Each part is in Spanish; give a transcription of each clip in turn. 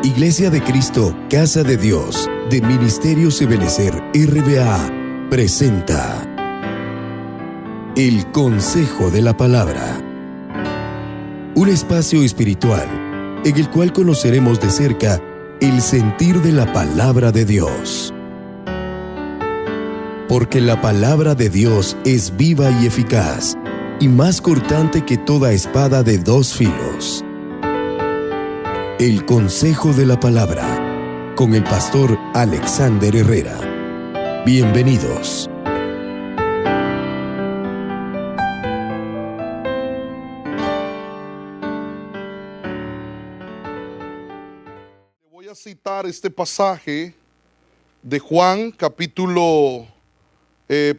Iglesia de Cristo, Casa de Dios, de Ministerios Ebenecer RBA, presenta El Consejo de la Palabra. Un espacio espiritual en el cual conoceremos de cerca el sentir de la Palabra de Dios. Porque la Palabra de Dios es viva y eficaz, y más cortante que toda espada de dos filos. El Consejo de la Palabra, con el pastor Alexander Herrera. Bienvenidos. Voy a citar este pasaje de Juan,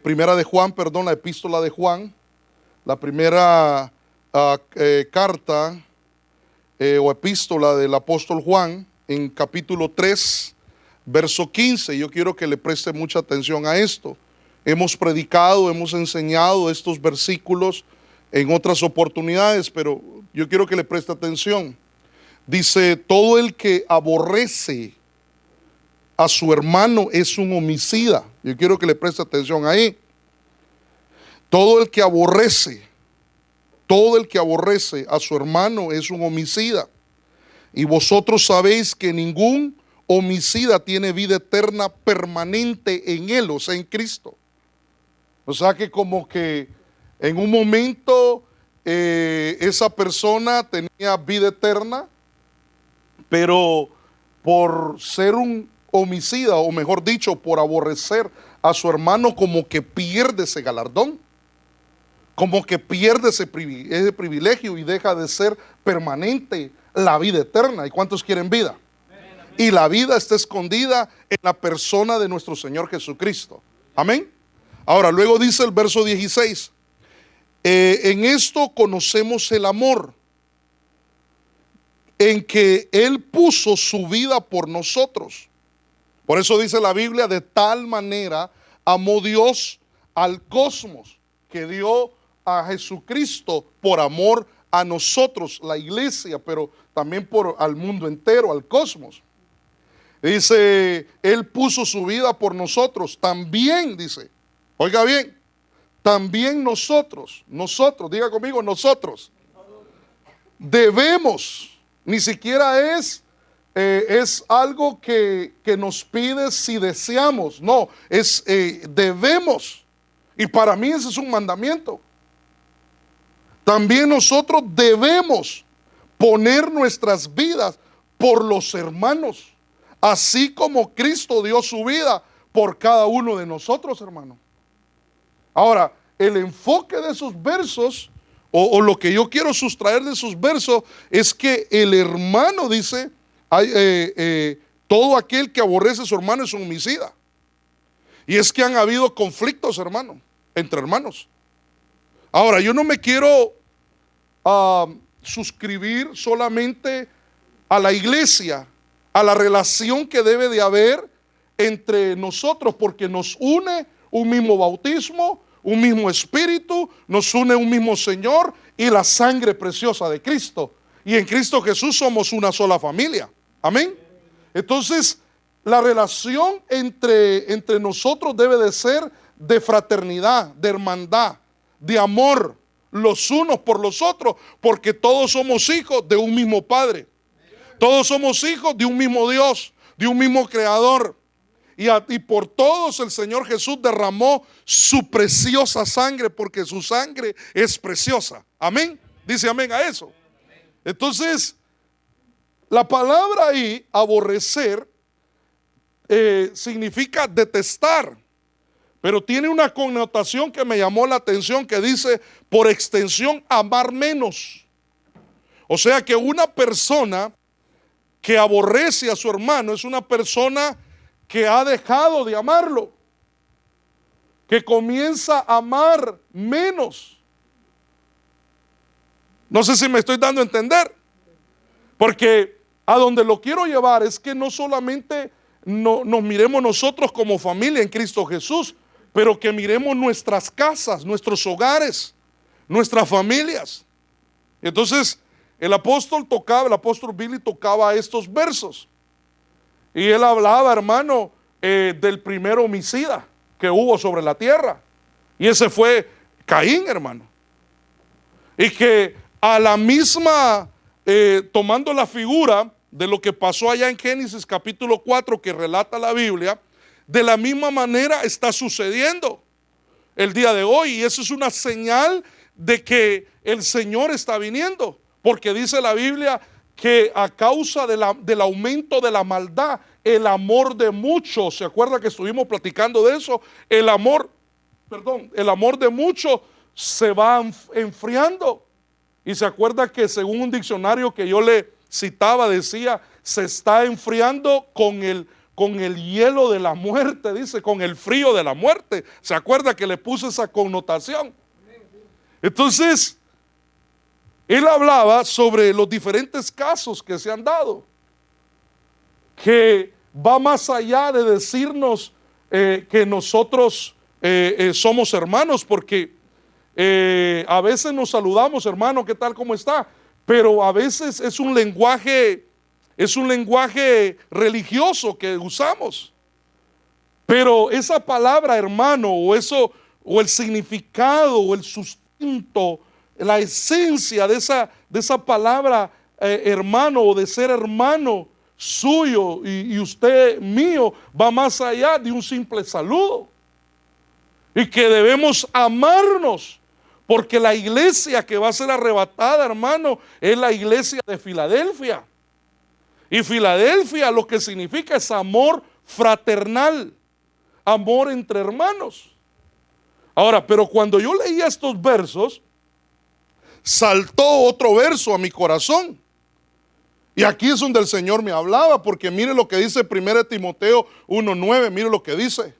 primera de Juan, la epístola de Juan, la primera carta o epístola del apóstol Juan, en capítulo 3, verso 15. Yo quiero que le preste mucha atención a esto. Hemos predicado, hemos enseñado estos versículos en otras oportunidades, pero yo quiero que le preste atención. Dice: todo el que aborrece a su hermano es un homicida. Yo quiero que le preste atención ahí. Todo el que aborrece a su hermano es un homicida. Y vosotros sabéis que ningún homicida tiene vida eterna permanente en él, o sea, en Cristo. O sea que como que en un momento esa persona tenía vida eterna, pero por ser un homicida, o mejor dicho, por aborrecer a su hermano, como que pierde ese galardón, como que pierde ese privilegio y deja de ser permanente la vida eterna. ¿Y cuántos quieren vida? Y la vida está escondida en la persona de nuestro Señor Jesucristo. Amén. Ahora, luego dice el verso 16, en esto conocemos el amor, en que Él puso su vida por nosotros. Por eso dice la Biblia: de tal manera amó Dios al cosmos, que dio a Jesucristo por amor a nosotros, la iglesia, pero también al mundo entero, al cosmos. Dice: Él puso su vida por nosotros. También, dice, oiga bien, también nosotros, diga conmigo, nosotros debemos. Ni siquiera es algo que nos pide si deseamos. No, es debemos. Y para mí ese es un mandamiento. También nosotros debemos poner nuestras vidas por los hermanos, así como Cristo dio su vida por cada uno de nosotros, hermano. Ahora, el enfoque de esos versos, o lo que yo quiero sustraer de esos versos, es que el hermano dice: todo aquel que aborrece a su hermano es un homicida. Y es que han habido conflictos, hermano, entre hermanos. Ahora, yo no me quiero suscribir solamente a la iglesia, a la relación que debe de haber entre nosotros, porque nos une un mismo bautismo, un mismo espíritu, nos une un mismo Señor y la sangre preciosa de Cristo. Y en Cristo Jesús somos una sola familia. Amén. Entonces, la relación entre nosotros debe de ser de fraternidad, de hermandad, de amor los unos por los otros, porque todos somos hijos de un mismo Padre. Todos somos hijos de un mismo Dios, de un mismo Creador. Y por todos el Señor Jesús derramó su preciosa sangre, porque su sangre es preciosa. Amén. Dice amén a eso. Entonces, la palabra ahí, aborrecer, significa detestar, pero tiene una connotación que me llamó la atención, que dice, por extensión, amar menos. O sea que una persona que aborrece a su hermano es una persona que ha dejado de amarlo, que comienza a amar menos. No sé si me estoy dando a entender, porque a donde lo quiero llevar es que no solamente nos miremos nosotros como familia en Cristo Jesús, pero que miremos nuestras casas, nuestros hogares, nuestras familias. Entonces el apóstol Billy tocaba estos versos. Y él hablaba, hermano, del primer homicida que hubo sobre la tierra. Y ese fue Caín, hermano. Y que a la misma, tomando la figura de lo que pasó allá en Génesis capítulo 4 que relata la Biblia, de la misma manera está sucediendo el día de hoy. Y eso es una señal de que el Señor está viniendo. Porque dice la Biblia que a causa del aumento de la maldad, el amor de muchos, ¿se acuerda que estuvimos platicando de eso? El amor de muchos se va enfriando. Y se acuerda que según un diccionario que yo le citaba, decía, se está enfriando con el hielo de la muerte, dice, con el frío de la muerte. ¿Se acuerda que le puse esa connotación? Entonces, él hablaba sobre los diferentes casos que se han dado, que va más allá de decirnos que nosotros somos hermanos, porque a veces nos saludamos, hermano, ¿qué tal? ¿Cómo está? Pero a veces es un lenguaje religioso que usamos. Pero esa palabra, hermano, o el significado, o el sustento, la esencia de esa palabra, hermano, o de ser hermano suyo y usted mío, va más allá de un simple saludo. Y que debemos amarnos, porque la iglesia que va a ser arrebatada, hermano, es la iglesia de Filadelfia. Y Filadelfia lo que significa es amor fraternal, amor entre hermanos. Ahora, pero cuando yo leía estos versos, saltó otro verso a mi corazón. Y aquí es donde el Señor me hablaba, porque mire lo que dice 1 Timoteo 1:9, mire lo que dice.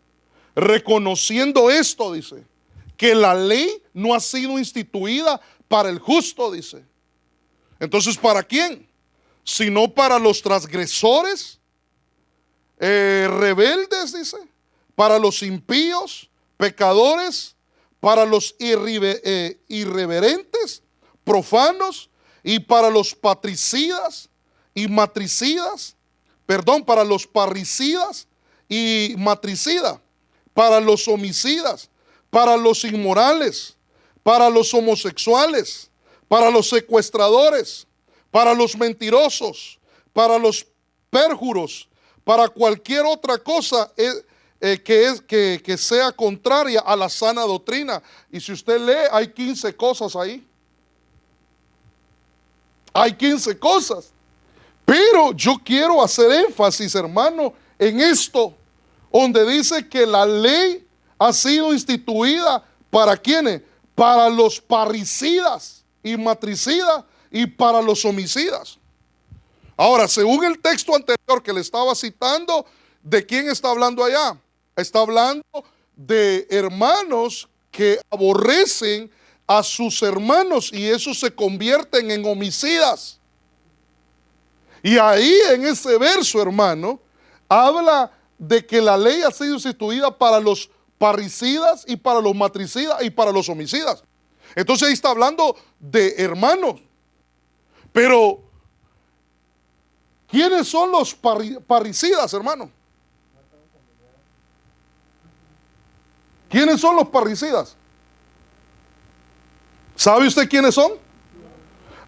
Reconociendo esto, dice, que la ley no ha sido instituida para el justo, dice. Entonces, ¿para quién? Sino para los transgresores, rebeldes, dice, para los impíos, pecadores, para los irreverentes, profanos, y para los patricidas y matricidas, para los parricidas y matricidas, para los homicidas, para los inmorales, para los homosexuales, para los secuestradores, para los mentirosos, para los pérjuros, para cualquier otra cosa que sea contraria a la sana doctrina. Y si usted lee, hay 15 cosas ahí. Hay 15 cosas. Pero yo quiero hacer énfasis, hermano, en esto, donde dice que la ley ha sido instituida ¿para quiénes? Para los parricidas y matricidas y para los homicidas. Ahora, según el texto anterior que le estaba citando, ¿de quién está hablando allá? Está hablando de hermanos que aborrecen a sus hermanos y esos se convierten en homicidas. Y ahí en ese verso, hermano, habla de que la ley ha sido instituida para los parricidas y para los matricidas y para los homicidas. Entonces ahí está hablando de hermanos. Pero ¿quiénes son los parricidas, hermano? ¿Quiénes son los parricidas? ¿Sabe usted quiénes son?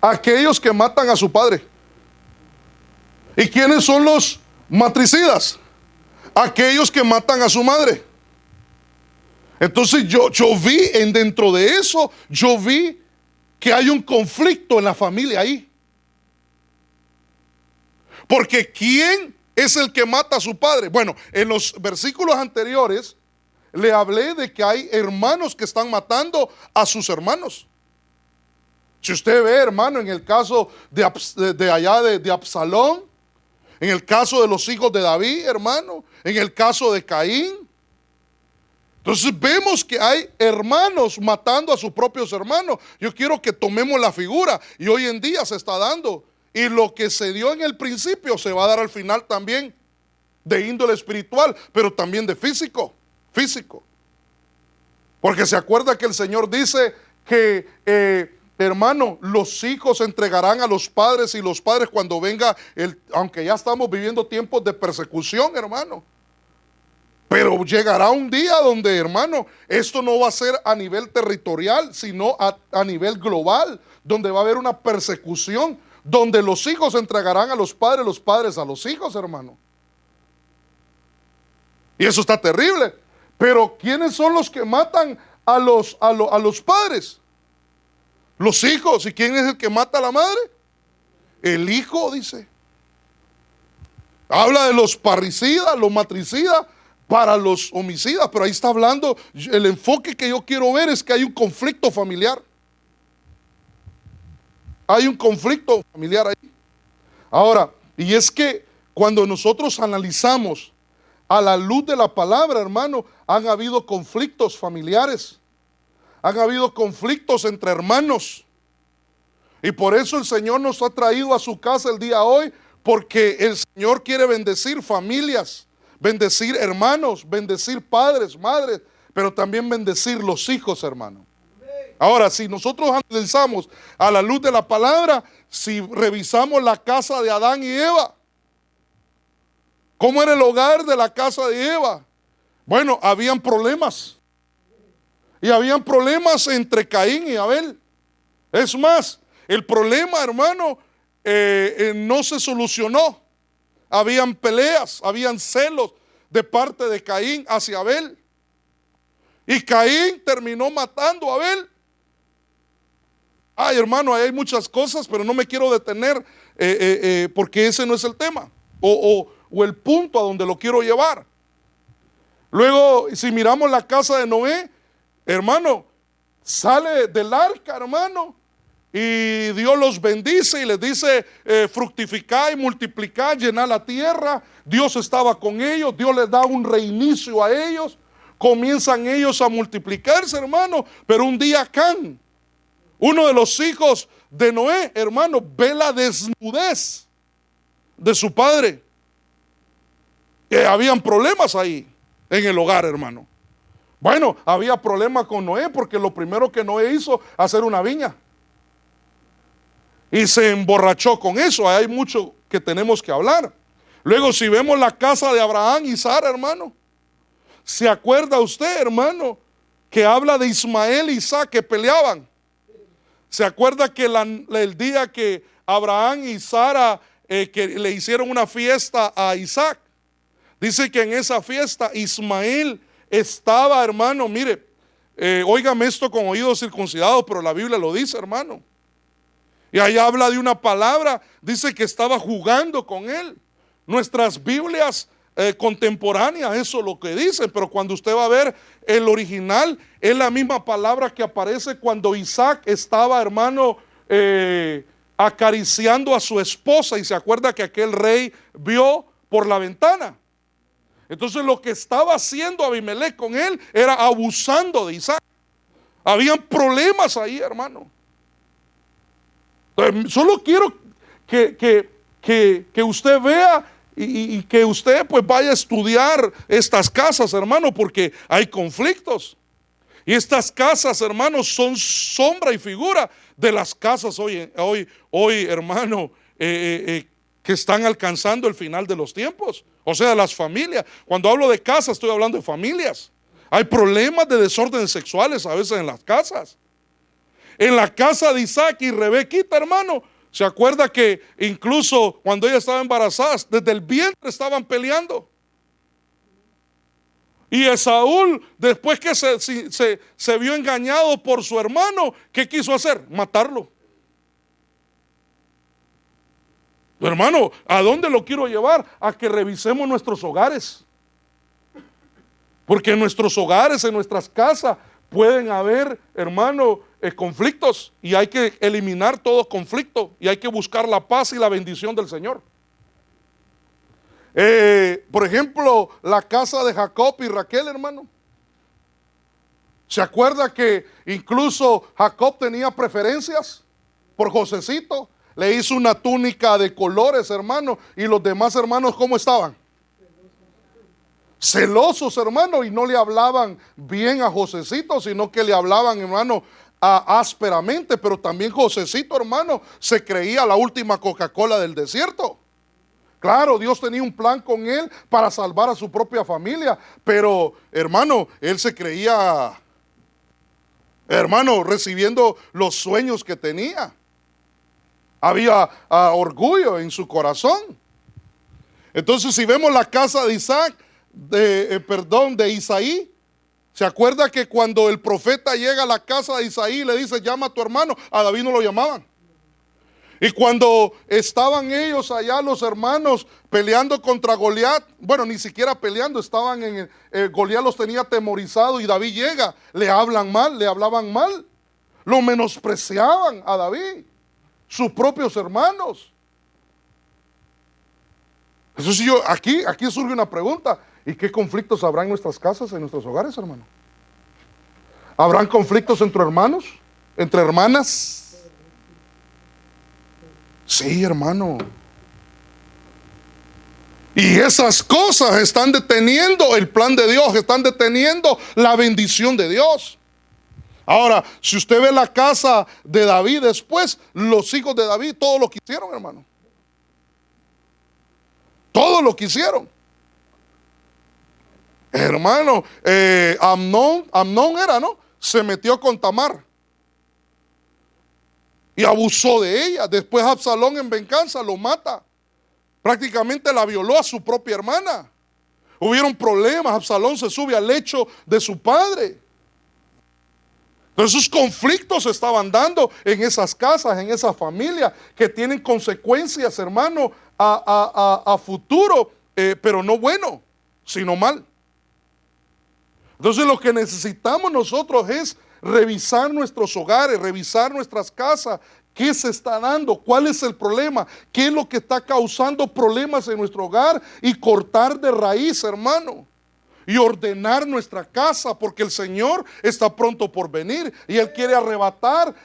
Aquellos que matan a su padre. ¿Y quiénes son los matricidas? Aquellos que matan a su madre. Entonces yo vi dentro de eso, yo vi que hay un conflicto en la familia ahí. Porque ¿quién es el que mata a su padre? Bueno, en los versículos anteriores le hablé de que hay hermanos que están matando a sus hermanos. Si usted ve, hermano, en el caso de Absalón, en el caso de los hijos de David, hermano, en el caso de Caín. Entonces vemos que hay hermanos matando a sus propios hermanos. Yo quiero que tomemos la figura, y hoy en día se está dando. Y lo que se dio en el principio se va a dar al final también, de índole espiritual, pero también de físico. Porque se acuerda que el Señor dice que hermano, los hijos entregarán a los padres y los padres cuando venga aunque ya estamos viviendo tiempos de persecución, hermano. Pero llegará un día donde, hermano, esto no va a ser a nivel territorial, sino a nivel global, donde va a haber una persecución, donde los hijos entregarán a los padres a los hijos, hermano. Y eso está terrible. Pero ¿quiénes son los que matan a los padres? Los hijos. ¿Y quién es el que mata a la madre? El hijo, dice. Habla de los parricidas, los matricidas, para los homicidas, pero ahí está hablando, el enfoque que yo quiero ver es que hay un conflicto familiar. Hay un conflicto familiar ahí. Ahora, y es que cuando nosotros analizamos a la luz de la palabra, hermano, han habido conflictos familiares, han habido conflictos entre hermanos, y por eso el Señor nos ha traído a su casa el día de hoy, porque el Señor quiere bendecir familias, bendecir hermanos, bendecir padres, madres, pero también bendecir los hijos, hermano. Ahora, si nosotros analizamos a la luz de la palabra, si revisamos la casa de Adán y Eva, ¿cómo era el hogar de la casa de Eva? Bueno, habían problemas. Y habían problemas entre Caín y Abel. Es más, el problema, hermano, no se solucionó. Habían peleas, habían celos de parte de Caín hacia Abel. Y Caín terminó matando a Abel. Ay, hermano, hay muchas cosas, pero no me quiero detener porque ese no es el tema o el punto a donde lo quiero llevar. Luego, si miramos la casa de Noé, hermano, sale del arca, hermano, y Dios los bendice y les dice, fructificad y multiplicad, llenad la tierra. Dios estaba con ellos, Dios les da un reinicio a ellos, comienzan ellos a multiplicarse, hermano, pero un día Can, uno de los hijos de Noé, hermano, ve la desnudez de su padre. Que habían problemas ahí en el hogar, hermano. Bueno, había problemas con Noé porque lo primero que Noé hizo, hacer una viña. Y se emborrachó con eso. Hay mucho que tenemos que hablar. Luego, si vemos la casa de Abraham y Sara, hermano, ¿se acuerda usted, hermano, que habla de Ismael y Isaac que peleaban? ¿Se acuerda que el día que Abraham y Sara que le hicieron una fiesta a Isaac? Dice que en esa fiesta Ismael estaba, hermano, mire, óigame esto con oídos circuncidados, pero la Biblia lo dice, hermano. Y ahí habla de una palabra, dice que estaba jugando con él. Nuestras Biblias contemporáneas, eso es lo que dicen, pero cuando usted va a ver el original, es la misma palabra que aparece cuando Isaac estaba, hermano, acariciando a su esposa, y se acuerda que aquel rey vio por la ventana. Entonces lo que estaba haciendo Abimelech con él era abusando de Isaac. Habían problemas ahí, hermano. Entonces, solo quiero que usted vea y que usted pues vaya a estudiar estas casas, hermano, porque hay conflictos. Y estas casas, hermanos, son sombra y figura de las casas hoy hermano, que están alcanzando el final de los tiempos. O sea, las familias. Cuando hablo de casas, estoy hablando de familias. Hay problemas de desórdenes sexuales a veces en las casas. En la casa de Isaac y Rebequita, hermano, ¿se acuerda que incluso cuando ella estaba embarazada, desde el vientre estaban peleando? Y Esaú, después que se vio engañado por su hermano, ¿qué quiso hacer? Matarlo. Hermano, ¿a dónde lo quiero llevar? A que revisemos nuestros hogares. Porque en nuestros hogares, en nuestras casas, pueden haber, hermano, conflictos. Y hay que eliminar todo conflicto. Y hay que buscar la paz y la bendición del Señor. Por ejemplo, la casa de Jacob y Raquel, hermano. ¿Se acuerda que incluso Jacob tenía preferencias por Josecito? Le hizo una túnica de colores, hermano. Y los demás hermanos, ¿cómo estaban? Celosos, hermano. Y no le hablaban bien a Josecito, sino que le hablaban, hermano, ásperamente, pero también Josecito, hermano, se creía la última Coca-Cola del desierto. Claro, Dios tenía un plan con él para salvar a su propia familia, pero hermano, él se creía, hermano, recibiendo los sueños que tenía. Había orgullo en su corazón. Entonces, si vemos la casa de de Isaí, ¿se acuerda que cuando el profeta llega a la casa de Isaí y le dice, llama a tu hermano? A David no lo llamaban. Y cuando estaban ellos allá, los hermanos, peleando contra Goliat, bueno, ni siquiera peleando, estaban Goliat los tenía atemorizado y David llega, le hablaban mal, lo menospreciaban a David, sus propios hermanos. Eso sí, aquí surge una pregunta: ¿y qué conflictos habrá en nuestras casas, en nuestros hogares, hermano? ¿Habrán conflictos entre hermanos, entre hermanas? Sí, hermano. Y esas cosas están deteniendo el plan de Dios, están deteniendo la bendición de Dios. Ahora, si usted ve la casa de David después, los hijos de David, todo lo que hicieron, hermano. Todo lo que hicieron. Hermano, Amnón era, ¿no? Se metió con Tamar y abusó de ella. Después Absalón, en venganza, lo mata. Prácticamente la violó a su propia hermana. Hubieron problemas. Absalón se sube al lecho de su padre. Entonces esos conflictos se estaban dando en esas casas, en esa familia, que tienen consecuencias, hermano, a futuro, pero no bueno, sino mal. Entonces lo que necesitamos nosotros es revisar nuestros hogares, revisar nuestras casas. ¿Qué se está dando? ¿Cuál es el problema? ¿Qué es lo que está causando problemas en nuestro hogar? Y cortar de raíz, hermano. Y ordenar nuestra casa, porque el Señor está pronto por venir y Él quiere arrebatar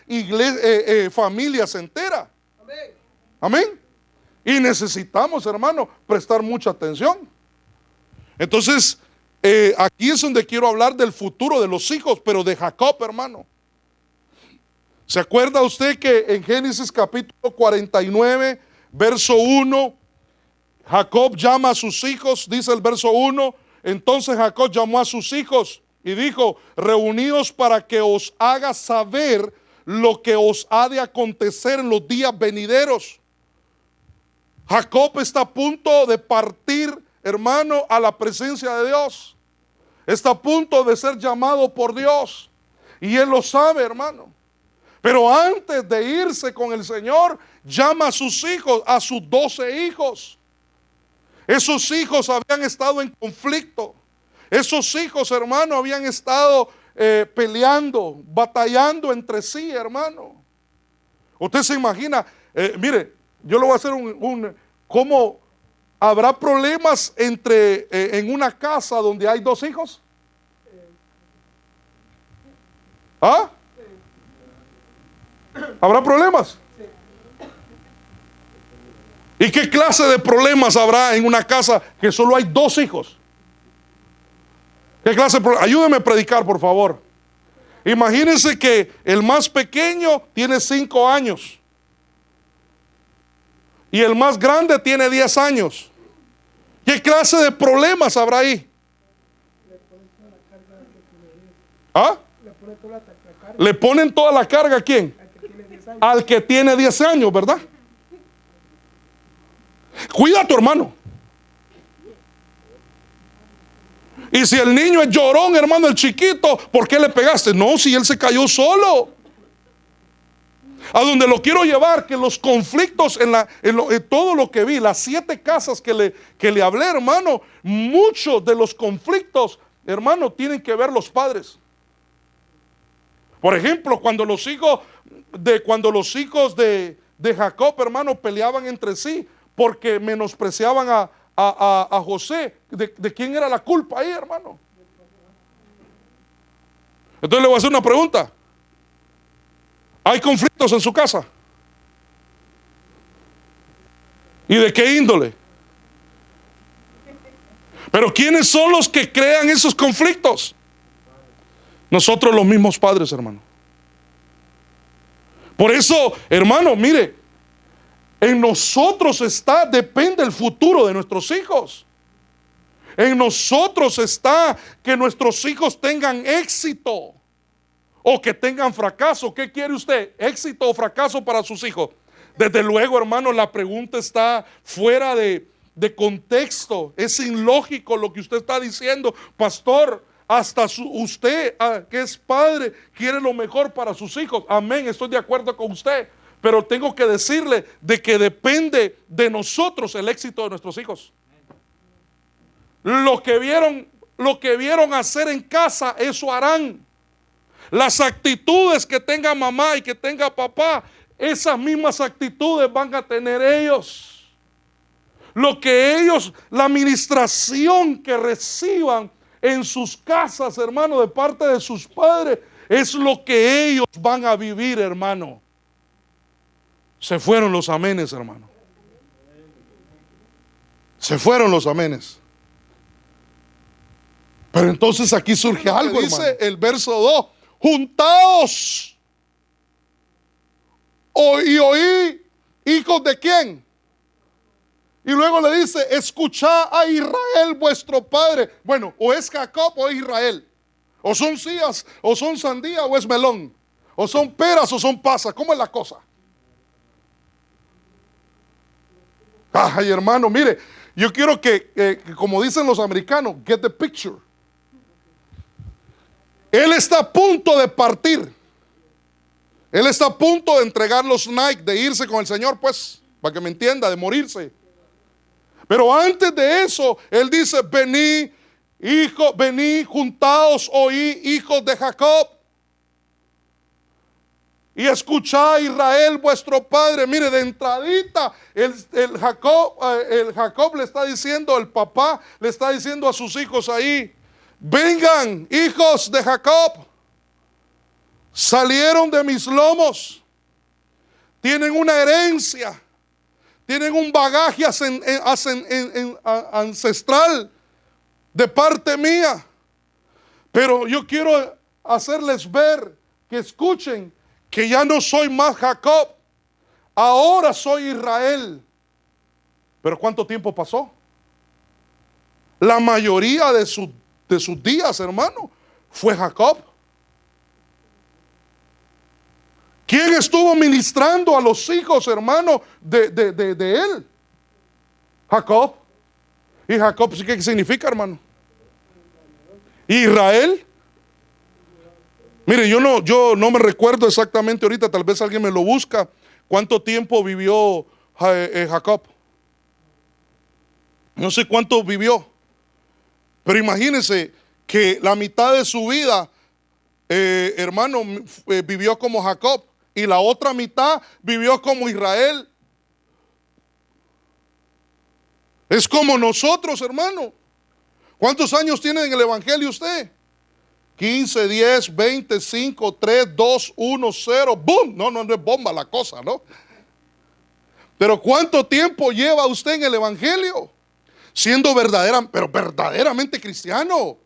familias enteras. Amén. Amén. Y necesitamos, hermano, prestar mucha atención. Entonces, aquí es donde quiero hablar del futuro de los hijos, pero de Jacob, hermano. ¿Se acuerda usted que en Génesis capítulo 49, verso 1, Jacob llama a sus hijos? Dice el verso 1, entonces Jacob llamó a sus hijos y dijo, reuníos para que os haga saber lo que os ha de acontecer en los días venideros. Jacob está a punto de partir, hermano, a la presencia de Dios. Está a punto de ser llamado por Dios. Y él lo sabe, hermano. Pero antes de irse con el Señor, llama a sus hijos, a sus 12 hijos. Esos hijos habían estado en conflicto. Esos hijos, hermano, habían estado peleando, batallando entre sí, hermano. Usted se imagina, mire, yo le voy a hacer ¿cómo habrá problemas en una casa donde hay 2 hijos? ¿Ah? ¿Habrá problemas? ¿Y qué clase de problemas habrá en una casa que solo hay 2 hijos? ¿Qué clase de problemas? Ayúdeme a predicar, por favor. Imagínense que el más pequeño tiene 5 años y el más grande tiene 10 años. ¿Qué clase de problemas habrá ahí? ¿Ah? ¿Le ponen toda la carga a quién? Al que tiene 10 años, ¿verdad? Cuida a tu hermano. Y si el niño es llorón, hermano, el chiquito, ¿por qué le pegaste? No, si él se cayó solo. A donde lo quiero llevar, que los conflictos en todo lo que vi, las 7 casas que le hablé, hermano, muchos de los conflictos, hermano, tienen que ver los padres. Por ejemplo, cuando los hijos de Jacob, hermano, peleaban entre sí porque menospreciaban a José, ¿de quién era la culpa ahí, hermano? Entonces le voy a hacer una pregunta. ¿Hay conflictos en su casa? ¿Y de qué índole? Pero ¿quiénes son los que crean esos conflictos? Nosotros, los mismos padres, hermano. Por eso, hermano, mire, en nosotros depende el futuro de nuestros hijos. En nosotros está que nuestros hijos tengan éxito o que tengan fracaso. ¿Qué quiere usted? ¿Éxito o fracaso para sus hijos? Desde luego, hermano, la pregunta está fuera de contexto. Es ilógico lo que usted está diciendo, pastor. Hasta usted, que es padre, quiere lo mejor para sus hijos. Amén, estoy de acuerdo con usted. Pero tengo que decirle de que depende de nosotros el éxito de nuestros hijos. Lo que vieron hacer en casa, eso harán. Las actitudes que tenga mamá y que tenga papá, esas mismas actitudes van a tener ellos. La administración que reciban en sus casas, hermano, de parte de sus padres, es lo que ellos van a vivir, hermano. Se fueron los amenes, hermano. Se fueron los amenes. Pero entonces aquí surge algo, dice el verso 2: juntaos y oí, hijos de quién. Y luego le dice: escuchad a Israel vuestro padre. Bueno, o es Jacob o es Israel. O son cías, o son sandía, o es melón. O son peras, o son pasas. ¿Cómo es la cosa? Ay, hermano, mire, yo quiero que como dicen los americanos, get the picture. Él está a punto de partir. Él está a punto de entregar los Nike, de irse con el Señor, pues, para que me entienda, de morirse. Pero antes de eso, él dice: venid, juntaos, oí, hijos de Jacob, y escuchad, Israel, vuestro padre. Mire, de entradita, el Jacob le está diciendo, el papá le está diciendo a sus hijos ahí: vengan, hijos de Jacob, salieron de mis lomos, tienen una herencia, tienen un bagaje ancestral de parte mía. Pero yo quiero hacerles ver, que escuchen, que ya no soy más Jacob, ahora soy Israel. Pero ¿cuánto tiempo pasó? La mayoría de sus días, hermano, fue Jacob. ¿Quién estuvo ministrando a los hijos, hermano, de él? Jacob. ¿Y Jacob qué significa, hermano? Israel. Mire, yo no me recuerdo exactamente ahorita, tal vez alguien me lo busca. ¿Cuánto tiempo vivió Jacob? No sé cuánto vivió. Pero imagínense que la mitad de su vida, hermano, vivió como Jacob. Y la otra mitad vivió como Israel. Es como nosotros, hermano. ¿Cuántos años tiene en el evangelio usted? 15, 10, 20, 5, 3, 2, 1, 0. ¡Bum! No es bomba la cosa, ¿no? Pero ¿cuánto tiempo lleva usted en el evangelio? Siendo verdaderamente cristiano.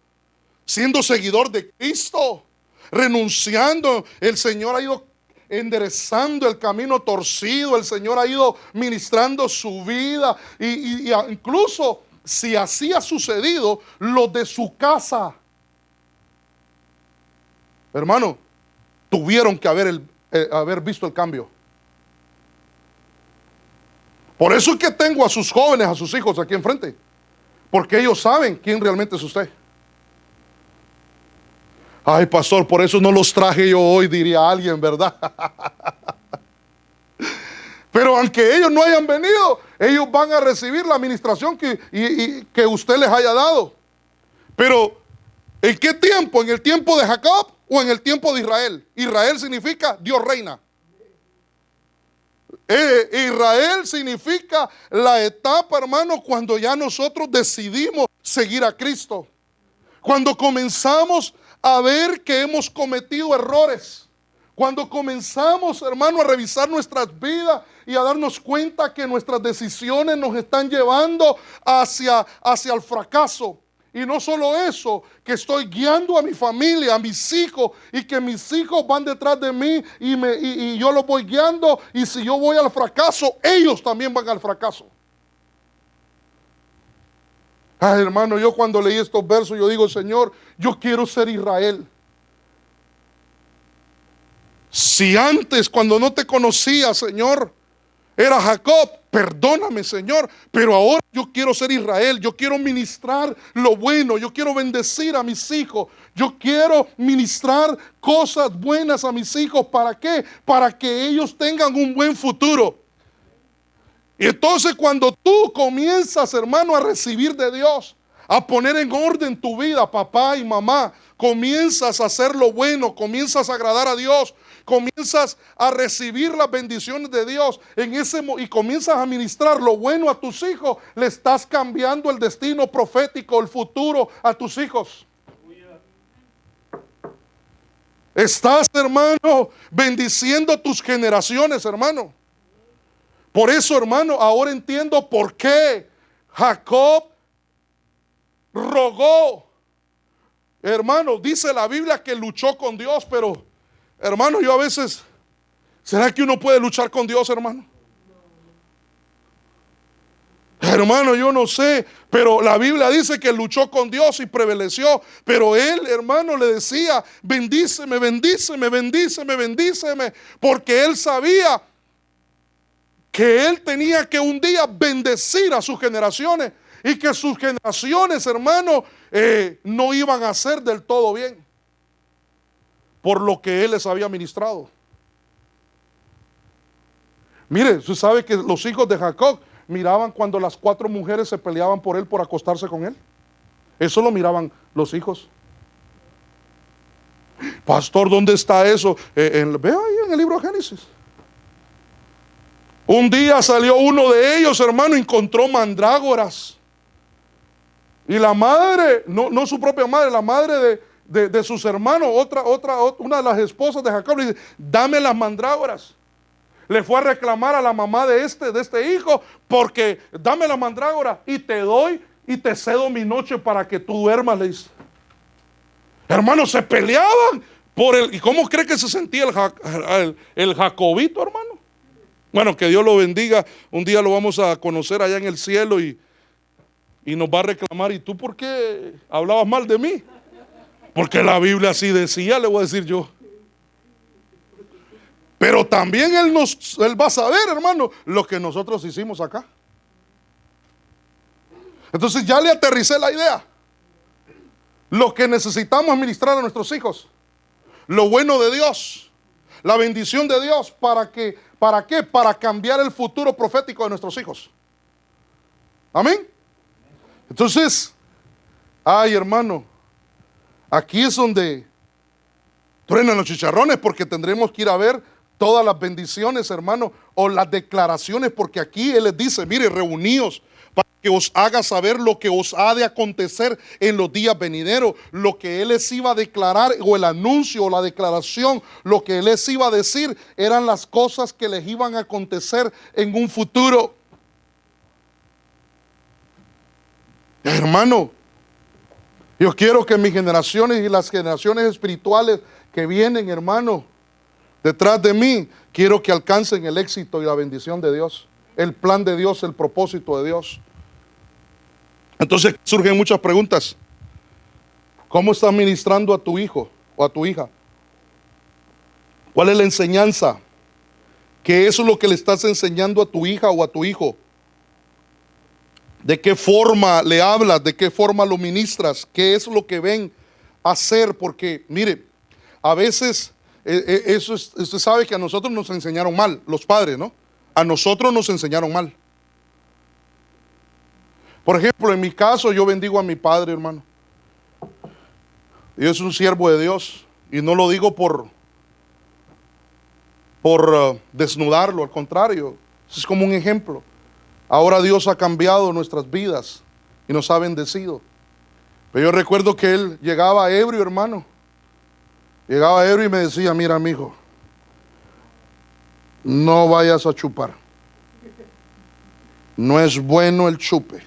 Siendo seguidor de Cristo. Renunciando. El Señor ha ido enderezando el camino torcido. El Señor ha ido ministrando su vida. Y incluso si así ha sucedido, los de su casa, hermano, tuvieron que haber visto el cambio. Por eso es que tengo a sus jóvenes, a sus hijos aquí enfrente, porque ellos saben quién realmente es usted. Ay, pastor, por eso no los traje yo hoy, diría alguien, ¿verdad? Pero aunque ellos no hayan venido, ellos van a recibir la administración que usted les haya dado. Pero ¿en qué tiempo? ¿En el tiempo de Jacob o en el tiempo de Israel? Israel significa Dios reina. Israel significa la etapa, hermano, cuando ya nosotros decidimos seguir a Cristo. Cuando comenzamos a ver que hemos cometido errores. Cuando comenzamos, hermano, a revisar nuestras vidas y a darnos cuenta que nuestras decisiones nos están llevando hacia el fracaso. Y no solo eso, que estoy guiando a mi familia, a mis hijos, y que mis hijos van detrás de mí y yo los voy guiando. Y si yo voy al fracaso, ellos también van al fracaso. Ay, hermano, yo cuando leí estos versos, yo digo, Señor, yo quiero ser Israel. Si antes, cuando no te conocía, Señor, era Jacob, perdóname, Señor, pero ahora yo quiero ser Israel. Yo quiero ministrar lo bueno, yo quiero bendecir a mis hijos, yo quiero ministrar cosas buenas a mis hijos. ¿Para qué? Para que ellos tengan un buen futuro. Y entonces cuando tú comienzas, hermano, a recibir de Dios, a poner en orden tu vida, papá y mamá, comienzas a hacer lo bueno, comienzas a agradar a Dios, comienzas a recibir las bendiciones de Dios y comienzas a ministrar lo bueno a tus hijos, le estás cambiando el destino profético, el futuro a tus hijos. Estás, hermano, bendiciendo tus generaciones, hermano. Por eso, hermano, ahora entiendo por qué Jacob rogó. Hermano, dice la Biblia que luchó con Dios, pero, hermano, yo a veces, ¿será que uno puede luchar con Dios, hermano? Hermano, yo no sé, pero la Biblia dice que luchó con Dios y prevaleció, pero él, hermano, le decía, bendíceme, bendíceme, bendíceme, bendíceme, porque él sabía que él tenía que un día bendecir a sus generaciones y que sus generaciones, hermano, no iban a ser del todo bien por lo que él les había ministrado. Mire, usted sabe que los hijos de Jacob miraban cuando las 4 mujeres se peleaban por él, por acostarse con él. Eso lo miraban los hijos. Pastor, ¿dónde está eso? Vea ahí en el libro de Génesis. Un día salió uno de ellos, hermano, y encontró mandrágoras. Y la madre, no su propia madre, la madre de sus hermanos, una de las esposas de Jacob, le dice, dame las mandrágoras. Le fue a reclamar a la mamá de este hijo, porque dame la mandrágora y te doy y te cedo mi noche para que tú duermas, le dice. Hermanos, se peleaban por ¿y cómo cree que se sentía el Jacobito, hermano? Bueno, que Dios lo bendiga. Un día lo vamos a conocer allá en el cielo y nos va a reclamar. ¿Y tú por qué hablabas mal de mí? Porque la Biblia así decía, le voy a decir yo. Pero también él va a saber, hermano, lo que nosotros hicimos acá. Entonces ya le aterricé la idea. Lo que necesitamos ministrar a nuestros hijos, lo bueno de Dios, la bendición de Dios, ¿para qué? Para cambiar el futuro profético de nuestros hijos. Amén. Entonces, ay, hermano, aquí es donde truenan los chicharrones, porque tendremos que ir a ver todas las bendiciones, hermano, o las declaraciones, porque aquí Él les dice, mire, reuníos para que os haga saber lo que os ha de acontecer en los días venideros, lo que Él les iba a declarar, o el anuncio, o la declaración, lo que Él les iba a decir, eran las cosas que les iban a acontecer en un futuro. Hermano, yo quiero que mis generaciones y las generaciones espirituales que vienen, hermano, detrás de mí, quiero que alcancen el éxito y la bendición de Dios, el plan de Dios, el propósito de Dios. Entonces surgen muchas preguntas. ¿Cómo estás ministrando a tu hijo o a tu hija? ¿Cuál es la enseñanza? ¿Qué es lo que le estás enseñando a tu hija o a tu hijo? ¿De qué forma le hablas? ¿De qué forma lo ministras? ¿Qué es lo que ven hacer? Porque, mire, a veces, usted sabe que a nosotros nos enseñaron mal, los padres, ¿no? A nosotros nos enseñaron mal. Por ejemplo, en mi caso, yo bendigo a mi padre, hermano. Y es un siervo de Dios. Y no lo digo por desnudarlo, al contrario, es como un ejemplo. Ahora Dios ha cambiado nuestras vidas y nos ha bendecido. Pero yo recuerdo que él llegaba ebrio, hermano. Llegaba ebrio y me decía, mira, mijo, no vayas a chupar. No es bueno el chupe.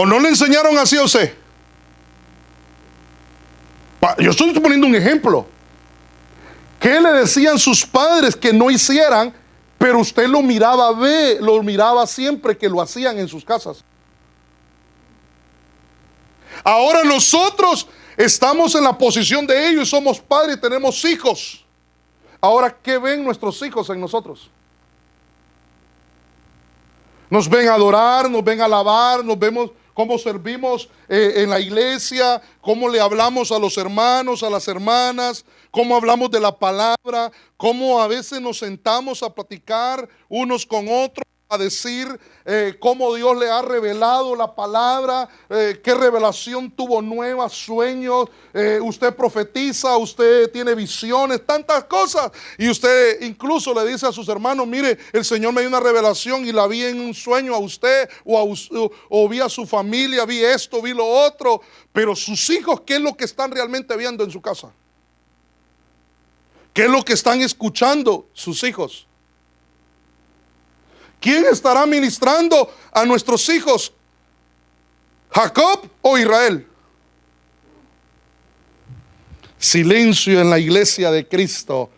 ¿O no le enseñaron así a usted? Yo estoy poniendo un ejemplo. ¿Qué le decían sus padres que no hicieran, pero usted lo miraba siempre que lo hacían en sus casas? Ahora nosotros estamos en la posición de ellos, somos padres y tenemos hijos. Ahora, ¿qué ven nuestros hijos en nosotros? Nos ven adorar, nos ven alabar, nos vemos cómo servimos en la iglesia, cómo le hablamos a los hermanos, a las hermanas, cómo hablamos de la palabra, cómo a veces nos sentamos a platicar unos con otros, a decir cómo Dios le ha revelado la palabra, qué revelación tuvo nueva, sueños, usted profetiza, usted tiene visiones, tantas cosas, y usted incluso le dice a sus hermanos, mire, el Señor me dio una revelación y la vi en un sueño a usted, o vi a su familia, vi esto, vi lo otro. Pero sus hijos, ¿qué es lo que están realmente viendo en su casa? ¿Qué es lo que están escuchando sus hijos? ¿Quién estará ministrando a nuestros hijos? ¿Jacob o Israel? Silencio en la iglesia de Cristo,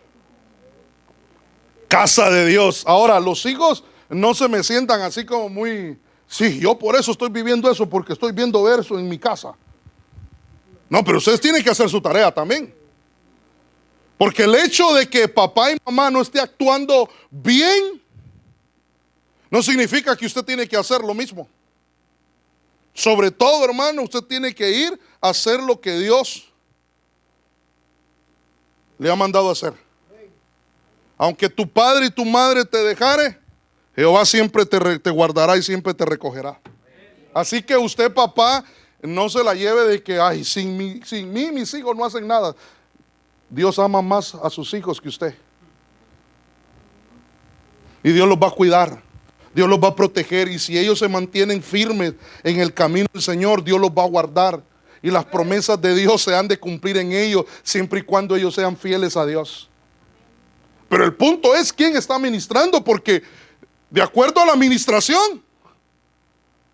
casa de Dios. Ahora, los hijos no se me sientan así como muy, sí, yo por eso estoy viviendo eso, porque estoy viendo eso en mi casa. No, pero ustedes tienen que hacer su tarea también. Porque el hecho de que papá y mamá no esté actuando bien, no significa que usted tiene que hacer lo mismo. Sobre todo, hermano, usted tiene que ir a hacer lo que Dios le ha mandado a hacer. Aunque tu padre y tu madre te dejare, Jehová siempre te guardará y siempre te recogerá. Así que usted, papá, no se la lleve de que, ay, sin mí mis hijos no hacen nada. Dios ama más a sus hijos que usted. Y Dios los va a cuidar. Dios los va a proteger, y si ellos se mantienen firmes en el camino del Señor, Dios los va a guardar, y las promesas de Dios se han de cumplir en ellos, siempre y cuando ellos sean fieles a Dios. Pero el punto es quién está ministrando, porque de acuerdo a la administración,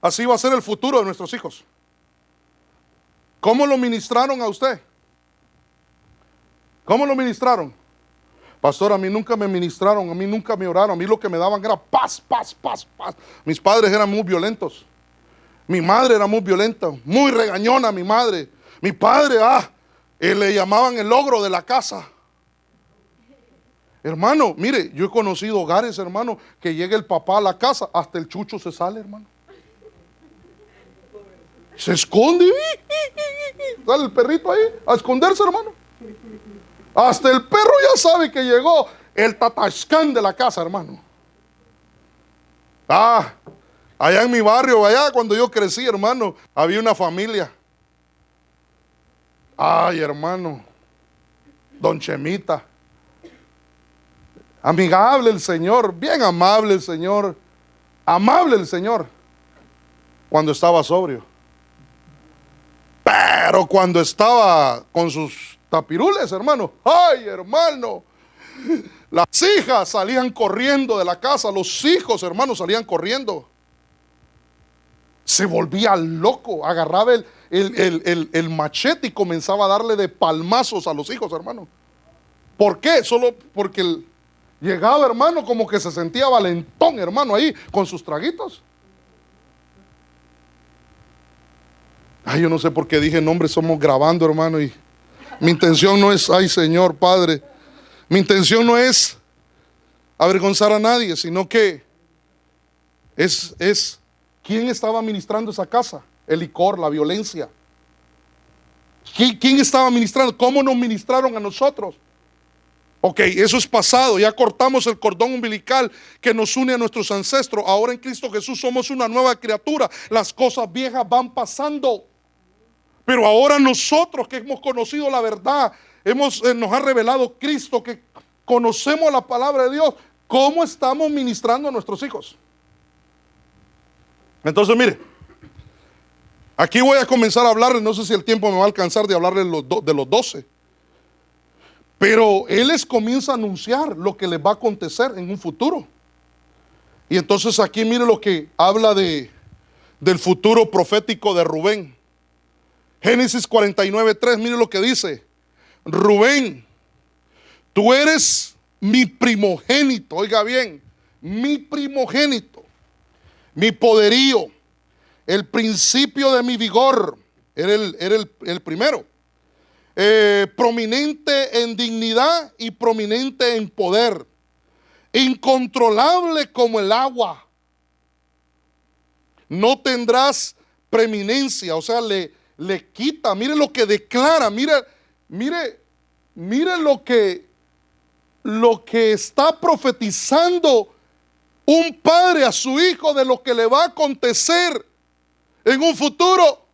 así va a ser el futuro de nuestros hijos. ¿Cómo lo ministraron a usted? ¿Cómo lo ministraron? Pastor, a mí nunca me ministraron, a mí nunca me oraron, a mí lo que me daban era paz, paz, paz, paz. Mis padres eran muy violentos. Mi madre era muy violenta, muy regañona mi madre. Mi padre, le llamaban el ogro de la casa. Hermano, mire, yo he conocido hogares, hermano, que llega el papá a la casa, hasta el chucho se sale, hermano. Se esconde, sale el perrito ahí a esconderse, hermano. Hasta el perro ya sabe que llegó el tatascán de la casa, hermano. Allá en mi barrio, allá cuando yo crecí, hermano, había una familia. Ay, hermano, don Chemita. Amigable el Señor, bien amable el Señor. Amable el Señor cuando estaba sobrio. Pero cuando estaba con sus tapirules, hermano, ay, hermano, las hijas salían corriendo de la casa, los hijos, hermano, salían corriendo. Se volvía loco, agarraba el machete y comenzaba a darle de palmazos a los hijos, hermano. ¿Por qué? Solo porque llegaba, hermano, como que se sentía valentón, hermano, ahí con sus traguitos. Ay, yo no sé por qué dije nombre, somos grabando, hermano, y mi intención no es, ay, Señor, Padre, mi intención no es avergonzar a nadie, sino que es ¿quién estaba ministrando esa casa? El licor, la violencia. ¿Quién estaba ministrando? ¿Cómo nos ministraron a nosotros? Ok, eso es pasado, ya cortamos el cordón umbilical que nos une a nuestros ancestros. Ahora en Cristo Jesús somos una nueva criatura. Las cosas viejas van pasando. Pero ahora nosotros que hemos conocido la verdad, nos ha revelado Cristo, que conocemos la palabra de Dios, ¿cómo estamos ministrando a nuestros hijos? Entonces, mire, aquí voy a comenzar a hablarles, no sé si el tiempo me va a alcanzar de hablarles de los 12. Pero Él les comienza a anunciar lo que les va a acontecer en un futuro. Y entonces aquí mire lo que habla de del futuro profético de Rubén. Génesis 49:3, mire lo que dice. Rubén, tú eres mi primogénito, oiga bien, mi primogénito, mi poderío, el principio de mi vigor, era el primero. Prominente en dignidad y prominente en poder, incontrolable como el agua. No tendrás preeminencia, o sea, le quita, mire lo que declara, mire lo que está profetizando un padre a su hijo de lo que le va a acontecer en un futuro.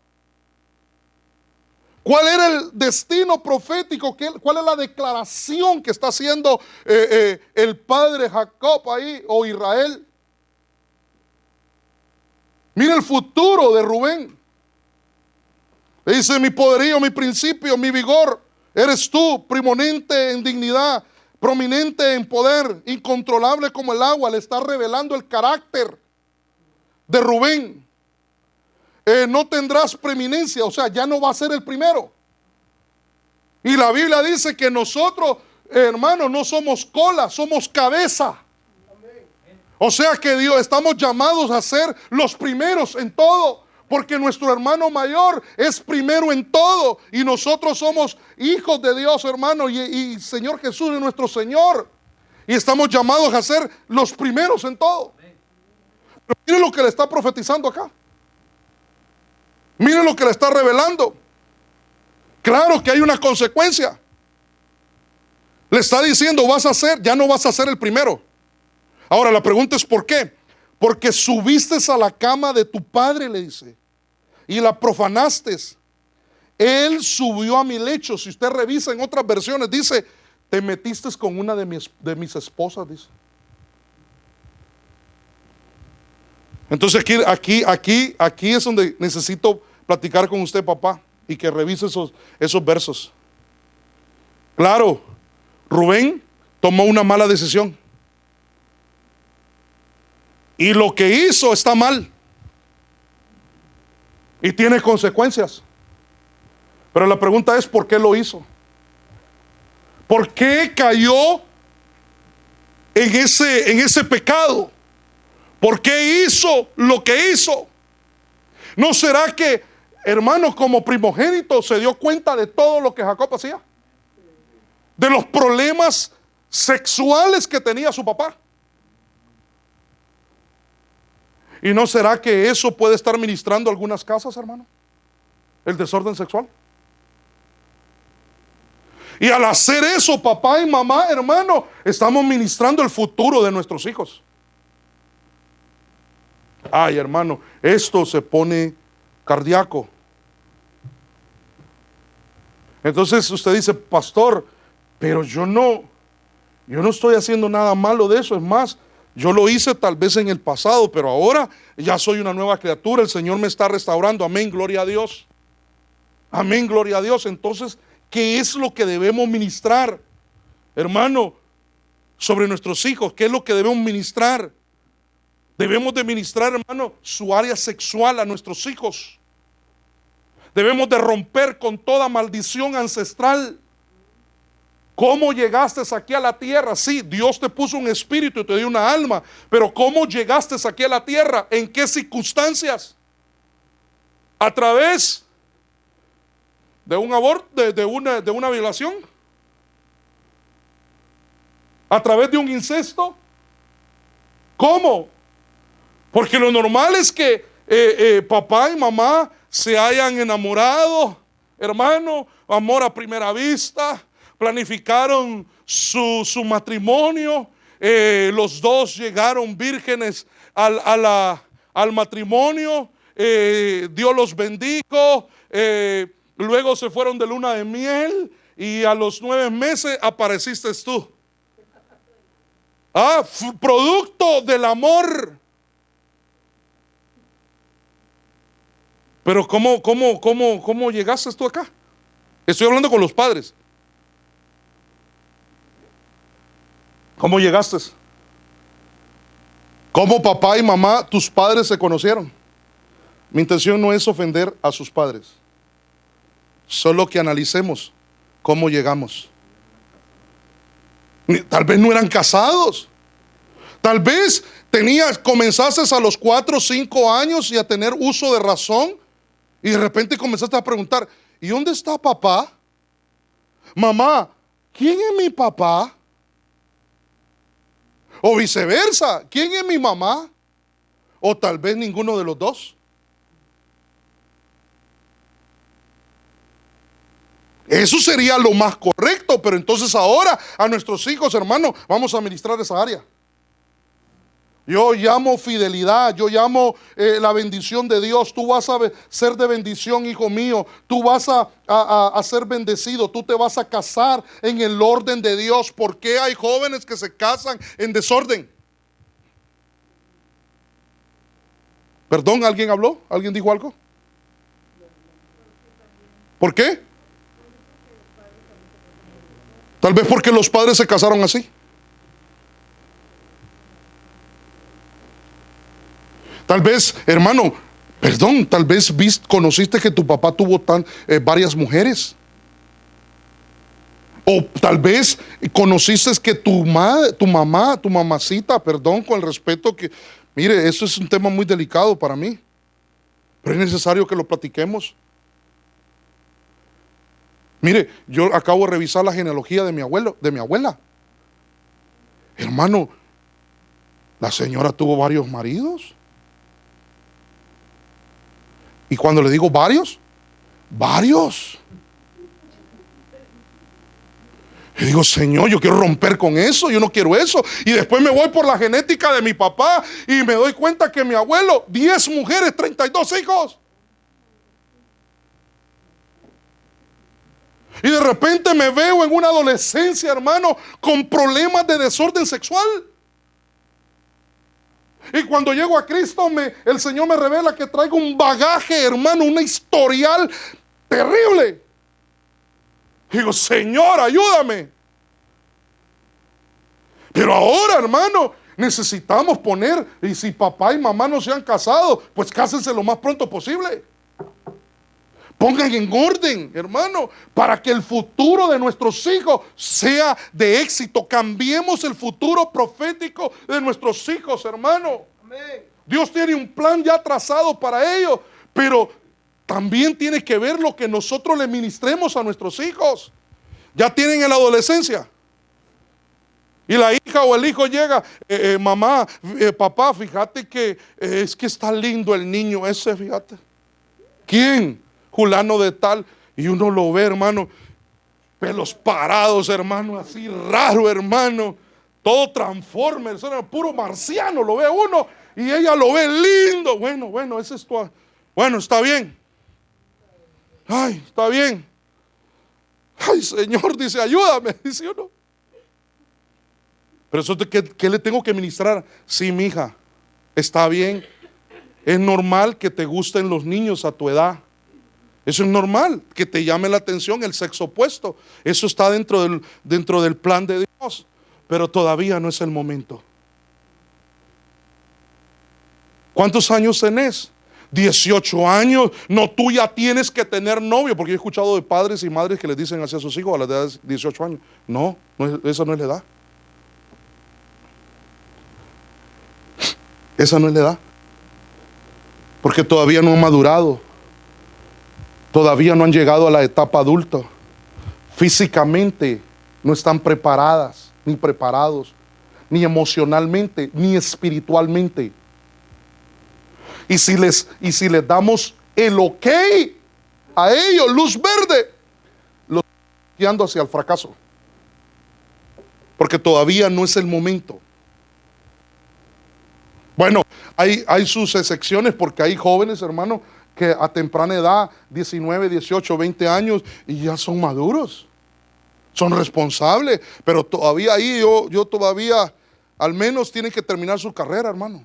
¿Cuál era el destino profético? ¿Cuál es la declaración que está haciendo el padre Jacob ahí, o Israel? Mira el futuro de Rubén. Dice: mi poderío, mi principio, mi vigor, eres tú, primonente en dignidad, prominente en poder, incontrolable como el agua. Le está revelando el carácter de Rubén. No tendrás preeminencia, o sea, ya no va a ser el primero. Y la Biblia dice que nosotros, hermanos, no somos cola, somos cabeza. O sea que Dios, estamos llamados a ser los primeros en todo, porque nuestro hermano mayor es primero en todo, y nosotros somos hijos de Dios, hermano, y Señor Jesús es nuestro Señor, y estamos llamados a ser los primeros en todo. Pero miren lo que le está profetizando acá. Miren lo que le está revelando. Claro que hay una consecuencia. Le está diciendo: vas a ser, ya no vas a ser el primero. Ahora la pregunta es ¿por qué? Porque subiste a la cama de tu padre, le dice, y la profanaste. Él subió a mi lecho. Si usted revisa en otras versiones, dice: te metiste con una de mis esposas, dice. Entonces aquí es donde necesito platicar con usted, papá, y que revise esos versos. Claro, Rubén tomó una mala decisión, y lo que hizo está mal y tiene consecuencias. Pero la pregunta es: ¿por qué lo hizo? ¿Por qué cayó en ese pecado? ¿Por qué hizo lo que hizo? ¿No será que, hermano, como primogénito se dio cuenta de todo lo que Jacob hacía? De los problemas sexuales que tenía su papá. ¿Y no será que eso puede estar ministrando algunas casas, hermano? El desorden sexual. Y al hacer eso, papá y mamá, hermano, estamos ministrando el futuro de nuestros hijos. Ay, hermano, esto se pone cardíaco. Entonces usted dice: pastor, pero yo no estoy haciendo nada malo de eso. Es más, yo lo hice tal vez en el pasado, pero ahora ya soy una nueva criatura. El Señor me está restaurando. Amén, gloria a Dios. Amén, gloria a Dios. Entonces, ¿qué es lo que debemos ministrar, hermano, sobre nuestros hijos? ¿Qué es lo que debemos ministrar? Debemos de ministrar, hermano, su área sexual a nuestros hijos. Debemos de romper con toda maldición ancestral. ¿Cómo llegaste aquí a la tierra? Sí, Dios te puso un espíritu y te dio una alma, pero ¿cómo llegaste aquí a la tierra? ¿En qué circunstancias? ¿A través de un aborto, de una violación? ¿A través de un incesto? ¿Cómo? Porque lo normal es que papá y mamá se hayan enamorado, hermano, amor a primera vista, planificaron su matrimonio, los dos llegaron vírgenes al matrimonio, Dios los bendijo, luego se fueron de luna de miel y a los 9 meses apareciste tú. Producto del amor. Pero ¿cómo llegaste tú acá? Estoy hablando con los padres. ¿Cómo llegaste? ¿Cómo papá y mamá, tus padres, se conocieron? Mi intención no es ofender a sus padres, solo que analicemos cómo llegamos. Tal vez no eran casados, tal vez comenzaste a los 4 o 5 años y a tener uso de razón, y de repente comenzaste a preguntar: ¿y dónde está papá? Mamá, ¿quién es mi papá? O viceversa, ¿quién es mi mamá? O tal vez ninguno de los dos. Eso sería lo más correcto, pero entonces ahora a nuestros hijos, hermanos, vamos a ministrar esa área. Yo llamo fidelidad, yo llamo la bendición de Dios. Tú vas a ser de bendición, hijo mío. Tú vas a ser bendecido. Tú te vas a casar en el orden de Dios. ¿Por qué hay jóvenes que se casan en desorden? ¿Perdón? ¿Alguien habló? ¿Alguien dijo algo? ¿Por qué? Tal vez porque los padres se casaron así. Tal vez, hermano, perdón, tal vez conociste que tu papá tuvo varias mujeres. O tal vez conociste que tu mamá, tu mamacita, perdón, con el respeto que... Mire, eso es un tema muy delicado para mí, pero es necesario que lo platiquemos. Mire, yo acabo de revisar la genealogía de mi abuela. Hermano, la señora tuvo varios maridos. Y cuando le digo varios, y digo: Señor, yo quiero romper con eso, yo no quiero eso. Y después me voy por la genética de mi papá y me doy cuenta que mi abuelo, 10 mujeres, 32 hijos. Y de repente me veo en una adolescencia, hermano, con problemas de desorden sexual. Y cuando llego a Cristo, el Señor me revela que traigo un bagaje, hermano, una historial terrible. Digo: Señor, ayúdame. Pero ahora, hermano, necesitamos poner, y si papá y mamá no se han casado, pues cásense lo más pronto posible. Pongan en orden, hermano, para que el futuro de nuestros hijos sea de éxito. Cambiemos el futuro profético de nuestros hijos, hermano. Amén. Dios tiene un plan ya trazado para ellos, pero también tiene que ver lo que nosotros le ministremos a nuestros hijos. Ya tienen en la adolescencia. Y la hija o el hijo llega: mamá, papá, fíjate que es que está lindo el niño ese, fíjate. ¿Quién? Fulano de tal. Y uno lo ve, hermano, pelos parados, hermano, así raro, hermano, todo Transformers, puro marciano, lo ve uno, y ella lo ve lindo. Bueno, ese es tu... Bueno, está bien. Ay, está bien. Ay, Señor, dice, ayúdame, dice uno. Pero eso, ¿qué le tengo que ministrar? Sí, mi hija, está bien. Es normal que te gusten los niños a tu edad. Eso es normal, que te llame la atención el sexo opuesto. Eso está dentro del plan de Dios. Pero todavía no es el momento. ¿Cuántos años tenés? 18 años. No, tú ya tienes que tener novio. Porque yo he escuchado de padres y madres que les dicen hacia sus hijos a la edad de 18 años. No, esa no es la edad. Esa no es la edad. Porque todavía no han madurado. Todavía no han llegado a la etapa adulta. Físicamente no están preparadas, ni preparados, ni emocionalmente, ni espiritualmente. Y si les damos el ok a ellos, luz verde, los estamos guiando hacia el fracaso. Porque todavía no es el momento. Bueno, hay sus excepciones, porque hay jóvenes, hermano, que a temprana edad, 19, 18, 20 años, y ya son maduros, son responsables, pero todavía ahí yo todavía, al menos tienen que terminar su carrera, hermano.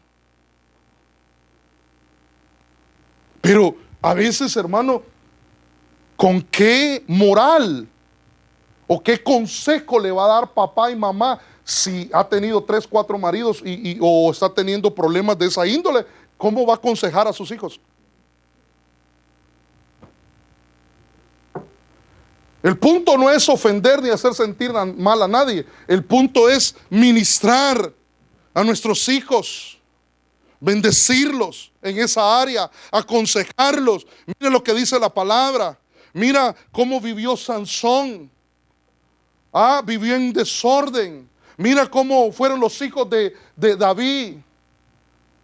Pero a veces, hermano, ¿con qué moral o qué consejo le va a dar papá y mamá si ha tenido 3, 4 maridos o está teniendo problemas de esa índole? ¿Cómo va a aconsejar a sus hijos? El punto no es ofender ni hacer sentir mal a nadie. El punto es ministrar a nuestros hijos, bendecirlos en esa área, aconsejarlos. Mire lo que dice la palabra. Mira cómo vivió Sansón. Vivió en desorden. Mira cómo fueron los hijos de David.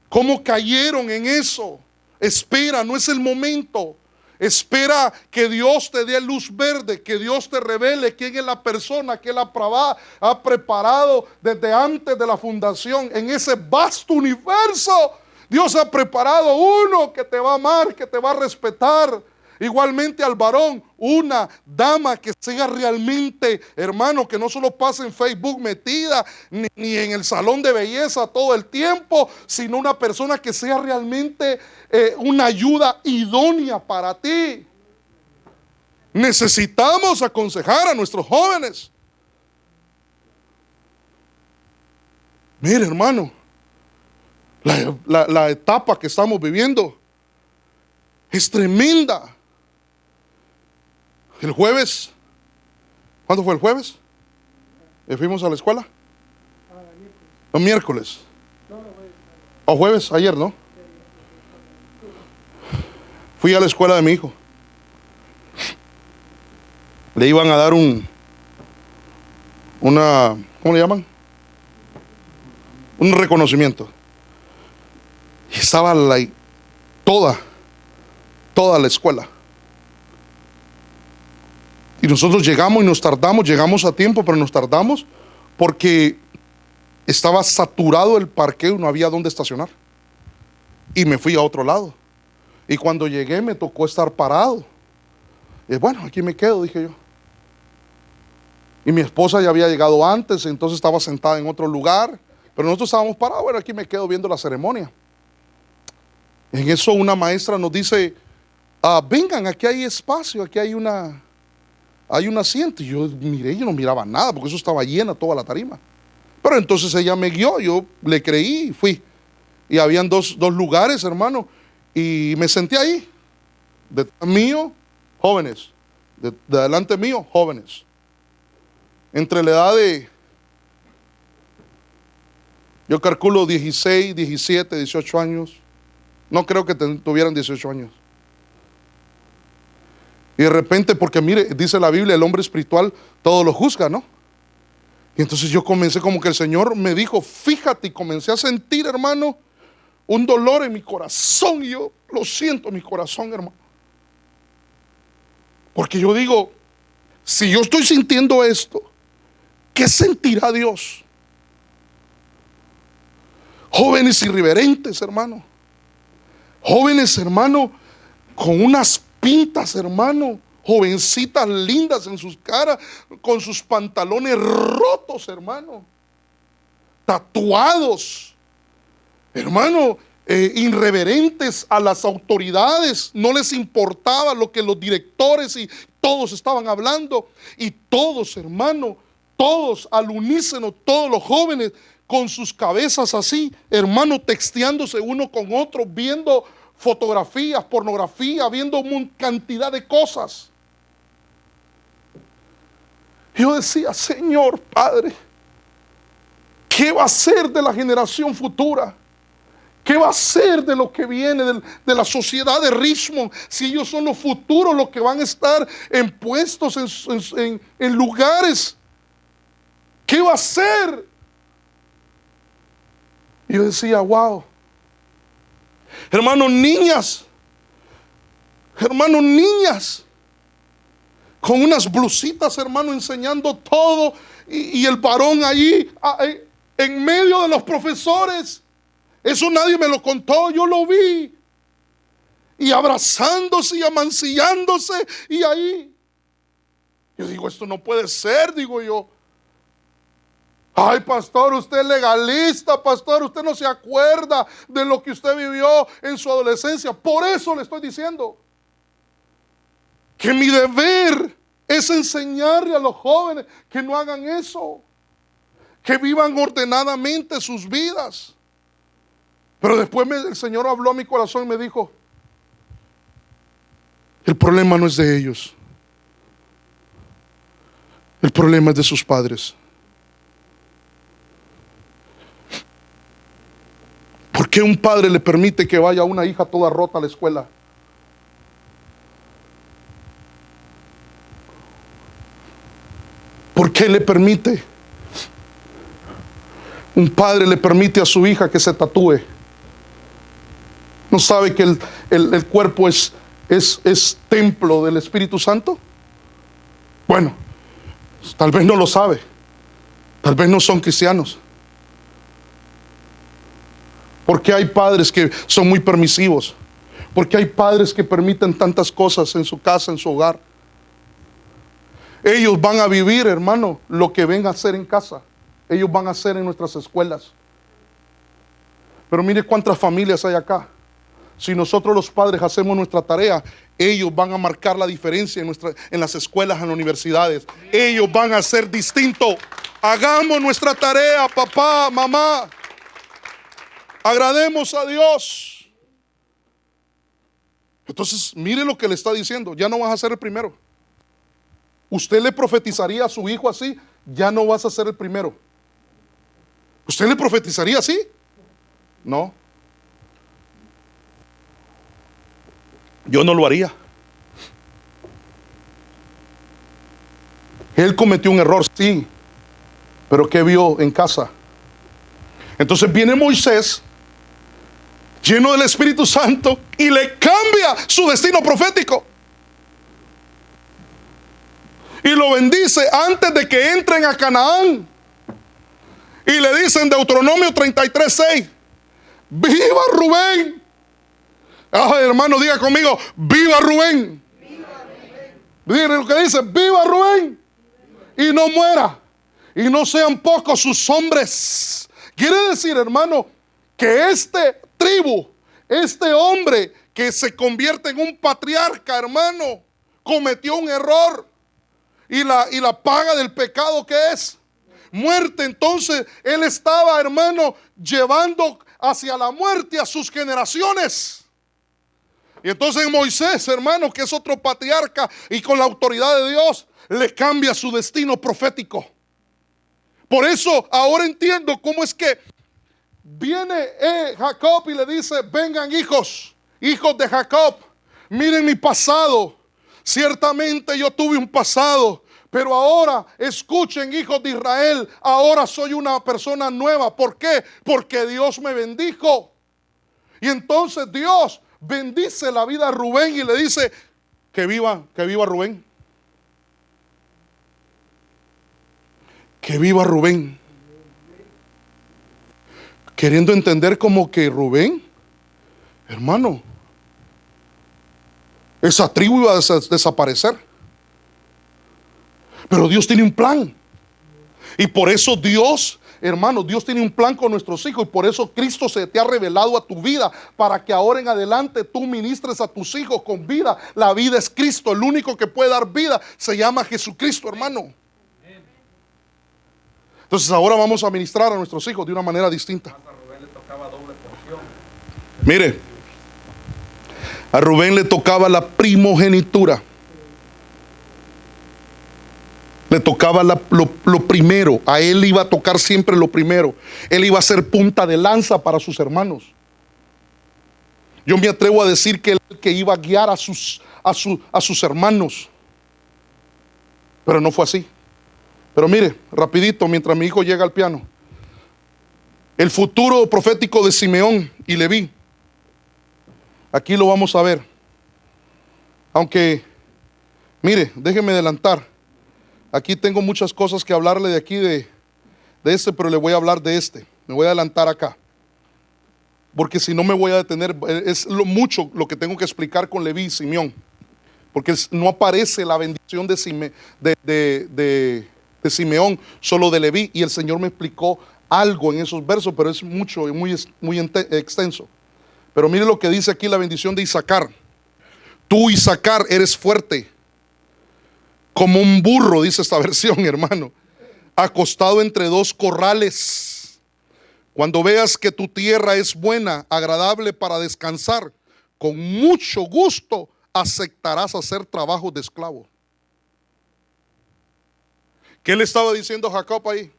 Cómo cayeron en eso. Espera, no es el momento. Espera que Dios te dé luz verde, que Dios te revele quién es la persona que Él ha preparado desde antes de la fundación. En ese vasto universo, Dios ha preparado uno que te va a amar, que te va a respetar. Igualmente al varón, una dama que sea realmente, hermano, que no solo pase en Facebook metida, ni en el salón de belleza todo el tiempo, sino una persona que sea realmente una ayuda idónea para ti. Necesitamos aconsejar a nuestros jóvenes. Mire, hermano, la etapa que estamos viviendo es tremenda. El jueves, ¿cuándo fue el jueves? ¿Fuimos a la escuela? El miércoles. ¿O jueves? Ayer, ¿no? Fui a la escuela de mi hijo. Le iban a dar ¿cómo le llaman? Un reconocimiento. Y estaba toda la escuela. Y nosotros llegamos y nos tardamos, llegamos a tiempo, pero nos tardamos porque estaba saturado el parqueo, no había dónde estacionar. Y me fui a otro lado. Y cuando llegué me tocó estar parado. Y bueno, aquí me quedo, dije yo. Y mi esposa ya había llegado antes, entonces estaba sentada en otro lugar. Pero nosotros estábamos parados, bueno, aquí me quedo viendo la ceremonia. En eso una maestra nos dice, vengan, aquí hay espacio, aquí hay un asiento. Y yo miré, yo no miraba nada porque eso estaba llena toda la tarima. Pero entonces ella me guió, yo le creí y fui. Y habían dos lugares, hermano. Y me senté ahí. Detrás mío, jóvenes. De delante mío, jóvenes. Entre la edad de, yo calculo 16, 17, 18 años. No creo que tuvieran 18 años. Y de repente, porque mire, dice la Biblia, el hombre espiritual todo lo juzga, ¿no? Y entonces yo comencé como que el Señor me dijo, fíjate, y comencé a sentir, hermano, un dolor en mi corazón. Y yo lo siento en mi corazón, hermano. Porque yo digo, si yo estoy sintiendo esto, ¿qué sentirá Dios? Jóvenes irreverentes, hermano. Jóvenes, hermano, con unas pintas, hermano, jovencitas lindas en sus caras, con sus pantalones rotos, hermano, tatuados, hermano, irreverentes a las autoridades. No les importaba lo que los directores y todos estaban hablando. Y todos, hermano, todos al unísono, todos los jóvenes con sus cabezas así, hermano, texteándose uno con otro, viendo fotografías, pornografía, viendo una cantidad de cosas. Yo decía, Señor Padre, ¿qué va a ser de la generación futura? ¿Qué va a ser de lo que viene de la sociedad de Richmond? Si ellos son los futuros, los que van a estar en puestos, en lugares. ¿Qué va a ser? Y yo decía, wow. Hermanos, niñas, con unas blusitas, hermano, enseñando todo, y el varón allí en medio de los profesores. Eso nadie me lo contó, yo lo vi. Y abrazándose y amancillándose, y ahí. Yo digo, esto no puede ser, digo yo. Ay, pastor, usted es legalista, pastor, usted no se acuerda de lo que usted vivió en su adolescencia. Por eso le estoy diciendo que mi deber es enseñarle a los jóvenes que no hagan eso, que vivan ordenadamente sus vidas. Pero después el Señor habló a mi corazón y me dijo, el problema no es de ellos. El problema es de sus padres. ¿Por qué un padre le permite que vaya una hija toda rota a la escuela? ¿Por qué le permite? Un padre le permite a su hija que se tatúe. ¿No sabe que el cuerpo es templo del Espíritu Santo? Bueno, tal vez no lo sabe. Tal vez no son cristianos. Porque hay padres que son muy permisivos. Porque hay padres que permiten tantas cosas en su casa, en su hogar. Ellos van a vivir, hermano, lo que ven a hacer en casa. Ellos van a hacer en nuestras escuelas. Pero mire cuántas familias hay acá. Si nosotros los padres hacemos nuestra tarea, ellos van a marcar la diferencia en las escuelas, en las universidades. Ellos van a ser distintos. Hagamos nuestra tarea, papá, mamá. Agrademos a Dios. Entonces, mire lo que le está diciendo. Ya no vas a ser el primero. Usted le profetizaría a su hijo así. Ya no vas a ser el primero. ¿Usted le profetizaría así? No. Yo no lo haría. Él cometió un error, sí. Pero ¿qué vio en casa? Entonces viene Moisés, lleno del Espíritu Santo, y le cambia su destino profético. Y lo bendice antes de que entren a Canaán. Y le dice en Deuteronomio 33:6, ¡viva Rubén! Ah, hermano, diga conmigo, ¡viva Rubén! Diga lo que dice, ¡viva Rubén! Y no muera. Y no sean pocos sus hombres. Quiere decir, hermano, que este tribu, este hombre que se convierte en un patriarca, hermano, cometió un error. Y la paga del pecado, ¿qué es? Muerte. Entonces él estaba, hermano, llevando hacia la muerte a sus generaciones. Y entonces Moisés, hermano, que es otro patriarca y con la autoridad de Dios, le cambia su destino profético. Por eso ahora entiendo cómo es que viene Jacob y le dice, vengan hijos de Jacob, miren mi pasado. Ciertamente yo tuve un pasado, pero ahora escuchen, hijos de Israel, ahora soy una persona nueva. ¿Por qué? Porque Dios me bendijo. Y entonces Dios bendice la vida de Rubén y le dice que viva Rubén. Que viva Rubén. Queriendo entender como que Rubén, hermano, esa tribu iba a desaparecer. Pero Dios tiene un plan. Y por eso Dios, hermano, Dios tiene un plan con nuestros hijos. Y por eso Cristo se te ha revelado a tu vida, para que ahora en adelante tú ministres a tus hijos con vida. La vida es Cristo. El único que puede dar vida se llama Jesucristo, hermano. Entonces ahora vamos a ministrar a nuestros hijos de una manera distinta. Mire, a Rubén le tocaba la primogenitura. Le tocaba lo primero. A él iba a tocar siempre lo primero. Él iba a ser punta de lanza para sus hermanos. Yo me atrevo a decir que él que iba a guiar a sus hermanos. Pero no fue así. Pero mire, rapidito, mientras mi hijo llega al piano. El futuro profético de Simeón y Leví. Aquí lo vamos a ver. Aunque, mire, déjeme adelantar. Aquí tengo muchas cosas que hablarle de aquí, de este, pero le voy a hablar de este. Me voy a adelantar acá. Porque si no me voy a detener, es mucho lo que tengo que explicar con Leví y Simeón. Porque no aparece la bendición de Simeón, solo de Leví. Y el Señor me explicó algo en esos versos, pero es mucho y muy extenso. Pero mire lo que dice aquí la bendición de Isacar. Tú, Isacar, eres fuerte como un burro, dice esta versión, hermano, acostado entre dos corrales. Cuando veas que tu tierra es buena, agradable para descansar, con mucho gusto aceptarás hacer trabajo de esclavo. ¿Qué le estaba diciendo Jacob ahí?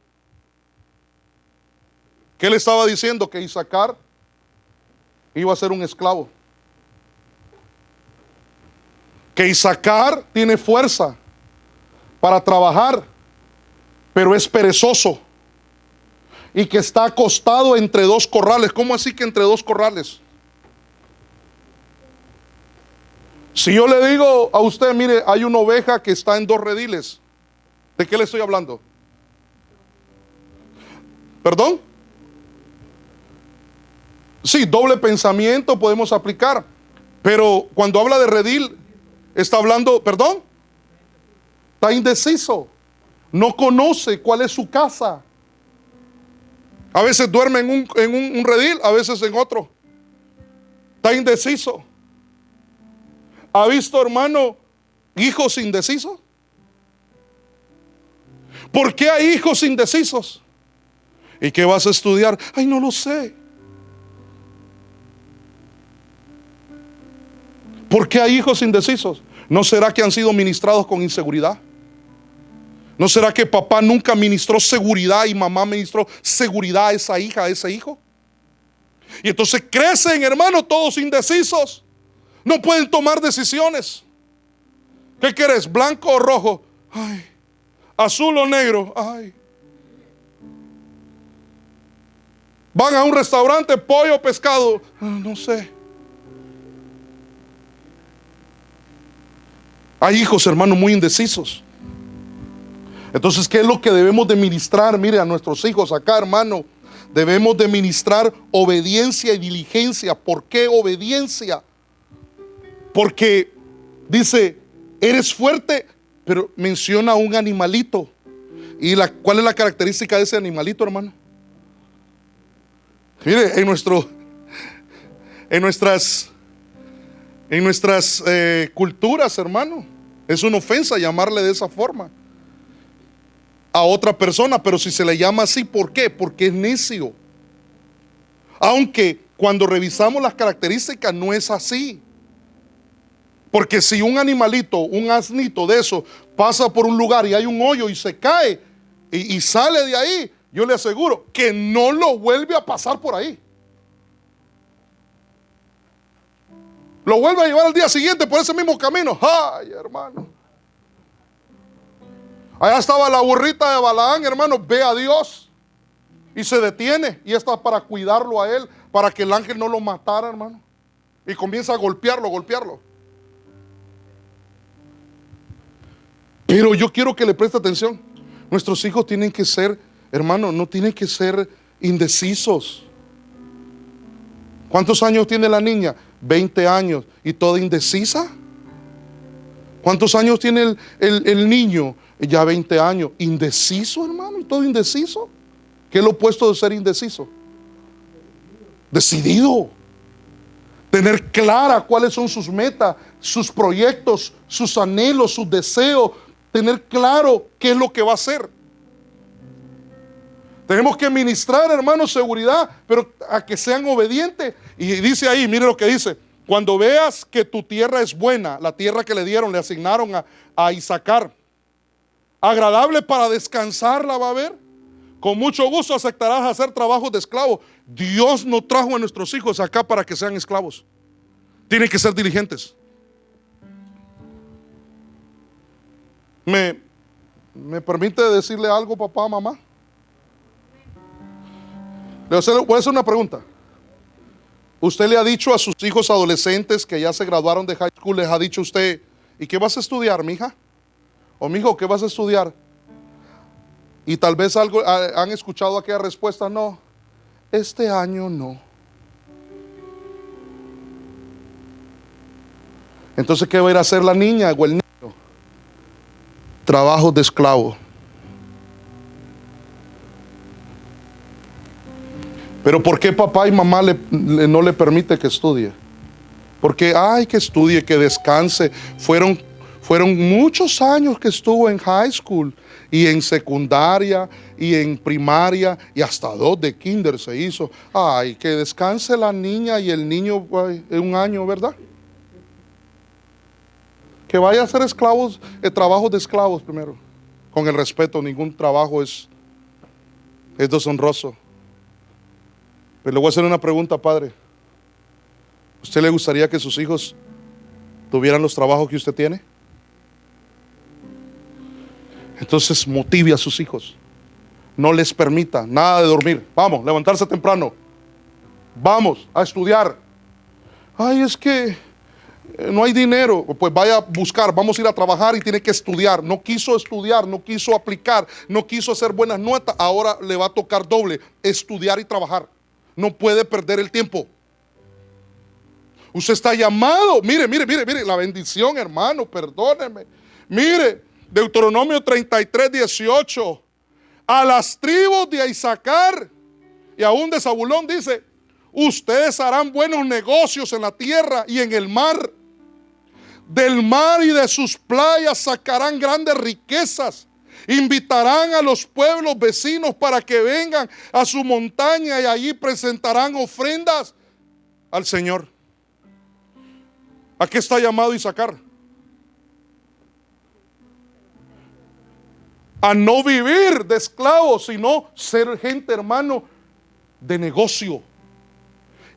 ¿Qué le estaba diciendo? Que Isaacar iba a ser un esclavo. Que Isaacar tiene fuerza para trabajar, pero es perezoso. Y que está acostado entre dos corrales. ¿Cómo así que entre dos corrales? Si yo le digo a usted, mire, hay una oveja que está en dos rediles, ¿de qué le estoy hablando? ¿Perdón? Sí, doble pensamiento podemos aplicar. Pero cuando habla de redil, está hablando, ¿perdón? Está indeciso. No conoce cuál es su casa. A veces duerme en un redil, a veces en otro. Está indeciso. ¿Ha visto, hermano, hijos indecisos? ¿Por qué hay hijos indecisos? ¿Y qué vas a estudiar? Ay, no lo sé. ¿Por qué hay hijos indecisos? ¿No será que han sido ministrados con inseguridad? ¿No será que papá nunca ministró seguridad y mamá ministró seguridad a esa hija, a ese hijo? Y entonces crecen, hermano, todos indecisos. No pueden tomar decisiones. ¿Qué quieres? ¿Blanco o rojo? Ay. ¿Azul o negro? Ay. Van a un restaurante, pollo o pescado. No sé. Hay hijos, hermano, muy indecisos. Entonces, ¿qué es lo que debemos de ministrar? Mire, a nuestros hijos acá, hermano, debemos de ministrar obediencia y diligencia. ¿Por qué obediencia? Porque dice, eres fuerte, pero menciona un animalito. ¿Y cuál es la característica de ese animalito, hermano? Mire, en nuestras culturas, hermano, es una ofensa llamarle de esa forma a otra persona, pero si se le llama así, ¿por qué? Porque es necio. Aunque cuando revisamos las características no es así. Porque si un animalito, un asnito de eso, pasa por un lugar y hay un hoyo y se cae y sale de ahí, yo le aseguro que no lo vuelve a pasar por ahí. Lo vuelve a llevar al día siguiente por ese mismo camino. ¡Ay, hermano! Allá estaba la burrita de Balaán, hermano, ve a Dios y se detiene y está para cuidarlo a él, para que el ángel no lo matara, hermano. Y comienza a golpearlo. Pero yo quiero que le preste atención. Nuestros hijos tienen que ser, hermano, no tienen que ser indecisos. ¿Cuántos años tiene la niña? 20 años. ¿Y toda indecisa? ¿Cuántos años tiene el niño? Ya 20 años. ¿Indeciso, hermano? ¿Y todo indeciso? ¿Qué es lo opuesto de ser indeciso? Decidido. Tener clara cuáles son sus metas, sus proyectos, sus anhelos, sus deseos. Tener claro qué es lo que va a hacer. Tenemos que ministrar, hermanos, seguridad, pero a que sean obedientes. Y dice ahí, mire lo que dice: cuando veas que tu tierra es buena, la tierra que le asignaron a Isaacar, agradable para descansar la va a ver, con mucho gusto aceptarás hacer trabajos de esclavo. Dios no trajo a nuestros hijos acá para que sean esclavos. Tienen que ser diligentes. ¿Me permite decirle algo, papá, mamá? Voy a hacer una pregunta. ¿Usted le ha dicho a sus hijos adolescentes que ya se graduaron de high school, les ha dicho usted, ¿y qué vas a estudiar, mija? O mijo, ¿qué vas a estudiar? Y tal vez algo han escuchado aquella respuesta: no, este año no. Entonces, ¿qué va a ir a hacer la niña o el niño? Trabajos de esclavo. Pero ¿por qué papá y mamá no le permite que estudie? Porque que estudie, que descanse. Fueron muchos años que estuvo en high school y en secundaria y en primaria y hasta 2 de kinder se hizo. Que descanse la niña y el niño en un año, ¿verdad? Que vaya a hacer trabajos de esclavos primero. con el respeto, ningún trabajo es deshonroso. Pero le voy a hacer una pregunta, padre. ¿Usted le gustaría que sus hijos tuvieran los trabajos que usted tiene? Entonces motive a sus hijos. No les permita nada de dormir. Vamos, levantarse temprano. Vamos a estudiar. Ay, es que no hay dinero. Pues vaya a buscar, vamos a ir a trabajar y tiene que estudiar. No quiso estudiar, no quiso aplicar, no quiso hacer buenas notas. Ahora le va a tocar doble, estudiar y trabajar. No puede perder el tiempo. Usted está llamado. Mire, la bendición, hermano, perdóneme. Mire, Deuteronomio 33:18. A las tribus de Isaacar y aún de Zabulón dice: ustedes harán buenos negocios en la tierra y en el mar. Del mar y de sus playas sacarán grandes riquezas. Invitarán a los pueblos vecinos para que vengan a su montaña y allí presentarán ofrendas al Señor. ¿A qué está llamado Isaacar? A no vivir de esclavos, sino ser gente, hermano, de negocio.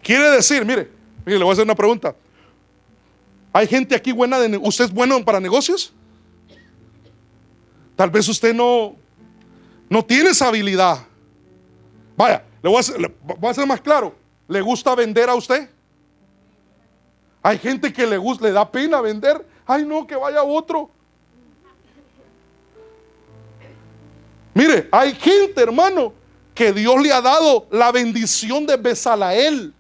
Quiere decir, mire, le voy a hacer una pregunta. ¿Hay gente aquí buena de negocios? ¿Usted es bueno para negocios? Tal vez usted no tiene esa habilidad. Vaya, voy a hacer más claro. ¿Le gusta vender a usted? Hay gente que le da pena vender. Ay, no, que vaya otro. Mire, hay gente, hermano, que Dios le ha dado la bendición de Bezalael,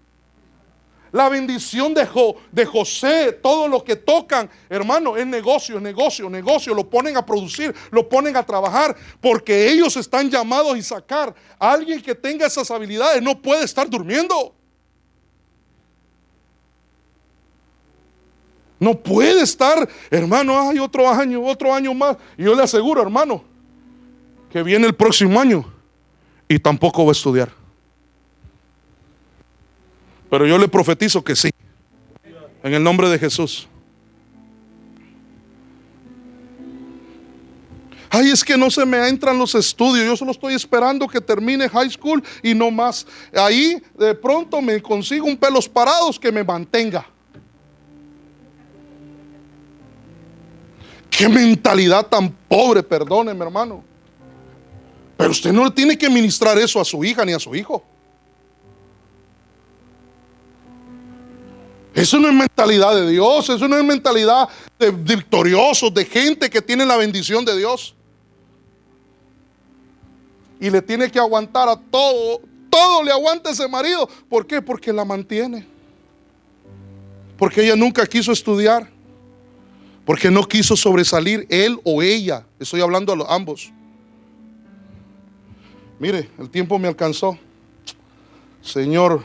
la bendición de José. Todo lo que tocan, hermano, es negocio. Lo ponen a producir, lo ponen a trabajar, porque ellos están llamados a sacar. Alguien que tenga esas habilidades no puede estar durmiendo. No puede estar, hermano, hay otro año más. Y yo le aseguro, hermano, que viene el próximo año y tampoco va a estudiar. Pero yo le profetizo que sí, en el nombre de Jesús. Ay, es que no se me entran los estudios. Yo solo estoy esperando que termine high school y no más. Ahí de pronto me consigo un pelos parados que me mantenga. Qué mentalidad tan pobre, perdóneme, hermano. Pero usted no le tiene que ministrar eso a su hija ni a su hijo. Eso no es mentalidad de Dios. Eso no es mentalidad de victoriosos, de gente que tiene la bendición de Dios. Y le tiene que aguantar a todo. Todo le aguanta ese marido. ¿Por qué? Porque la mantiene. Porque ella nunca quiso estudiar. Porque no quiso sobresalir él o ella. Estoy hablando a los ambos. Mire, el tiempo me alcanzó. Señor,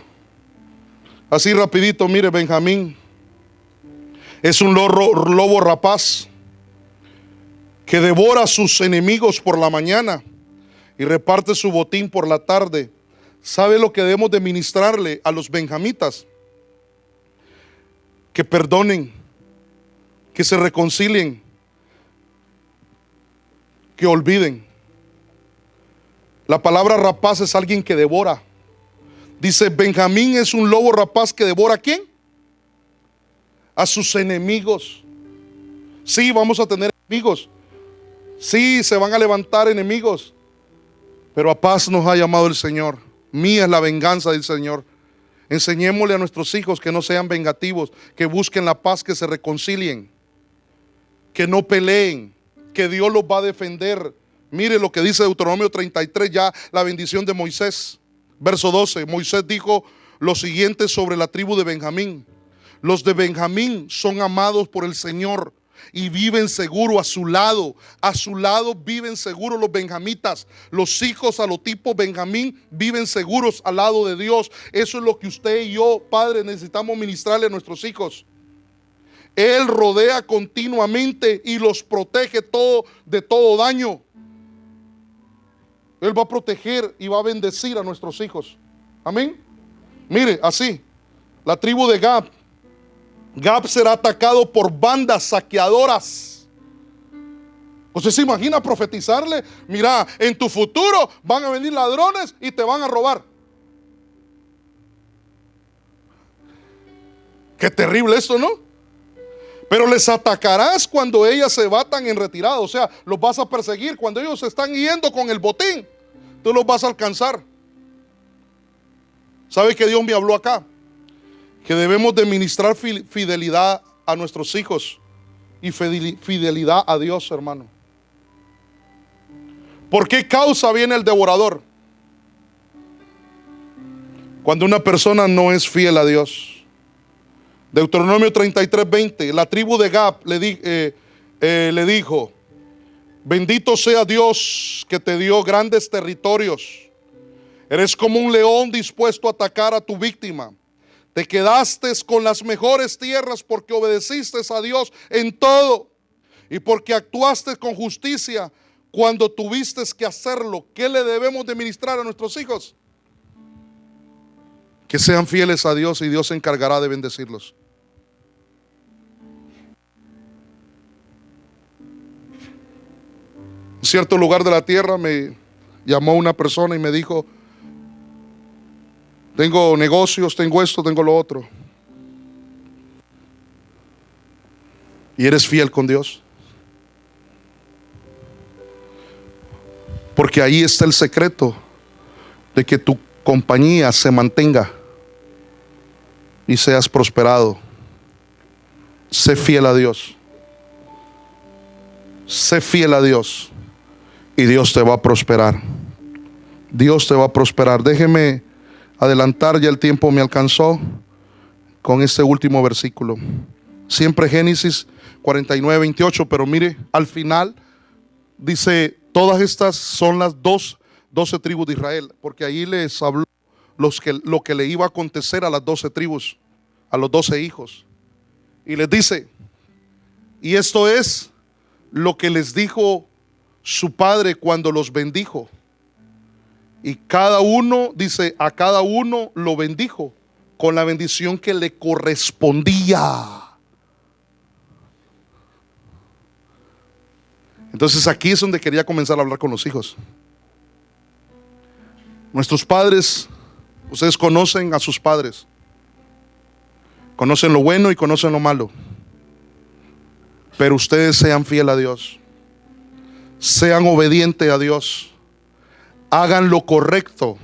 así rapidito, mire, Benjamín es un lobo rapaz que devora a sus enemigos por la mañana y reparte su botín por la tarde. ¿Sabe lo que debemos de ministrarle a los benjamitas? Que perdonen, que se reconcilien, que olviden. La palabra rapaz es alguien que devora. Dice, Benjamín es un lobo rapaz que devora ¿a quién? A sus enemigos. Sí, vamos a tener enemigos. Sí, se van a levantar enemigos. Pero a paz nos ha llamado el Señor. Mía es la venganza del Señor. Enseñémosle a nuestros hijos que no sean vengativos, que busquen la paz, que se reconcilien, que no peleen, que Dios los va a defender. Mire lo que dice Deuteronomio 33, ya la bendición de Moisés. Verso 12, Moisés dijo lo siguiente sobre la tribu de Benjamín. Los de Benjamín son amados por el Señor y viven seguro a su lado. A su lado viven seguros los benjamitas. Los hijos alotipos Benjamín viven seguros al lado de Dios. Eso es lo que usted y yo, padre, necesitamos ministrarle a nuestros hijos. Él rodea continuamente y los protege de todo daño. Él va a proteger y va a bendecir a nuestros hijos. Amén. Mire, así, la tribu de Gad. Gad será atacado por bandas saqueadoras ¿Usted se imagina profetizarle? Mira, en tu futuro van a venir ladrones y te van a robar. Qué terrible esto, ¿no? Pero les atacarás cuando ellas se batan en retirada. O sea, los vas a perseguir. Cuando ellos se están yendo con el botín, tú los vas a alcanzar. ¿Sabe que Dios me habló acá? Que debemos de ministrar fidelidad a nuestros hijos y fidelidad a Dios, hermano. ¿Por qué causa viene el devorador? Cuando una persona no es fiel a Dios. Deuteronomio 33:20, la tribu de Gad le dijo: bendito sea Dios que te dio grandes territorios. Eres como un león dispuesto a atacar a tu víctima. Te quedaste con las mejores tierras porque obedeciste a Dios en todo y porque actuaste con justicia cuando tuviste que hacerlo. ¿Qué le debemos de ministrar a nuestros hijos? Que sean fieles a Dios y Dios se encargará de bendecirlos. En cierto lugar de la tierra me llamó una persona y me dijo: tengo negocios, tengo esto, tengo lo otro. ¿Y eres fiel con Dios? Porque ahí está el secreto de que tu compañía se mantenga y seas prosperado. Sé fiel a Dios. Sé fiel a Dios y Dios te va a prosperar. Dios te va a prosperar. Déjeme adelantar, ya el tiempo me alcanzó, con este último versículo. Siempre Génesis 49:28, pero mire, al final dice: todas estas son las 12 tribus de Israel, porque ahí les habló lo que le iba a acontecer a las 12 tribus, a los 12 hijos. Y les dice: y esto es lo que les dijo su padre cuando los bendijo. Y cada uno, dice, a cada uno lo bendijo con la bendición que le correspondía. Entonces aquí es donde quería comenzar a hablar con los hijos. Nuestros padres, ustedes conocen a sus padres, conocen lo bueno y conocen lo malo, pero ustedes sean fieles a Dios, sean obedientes a Dios, hagan lo correcto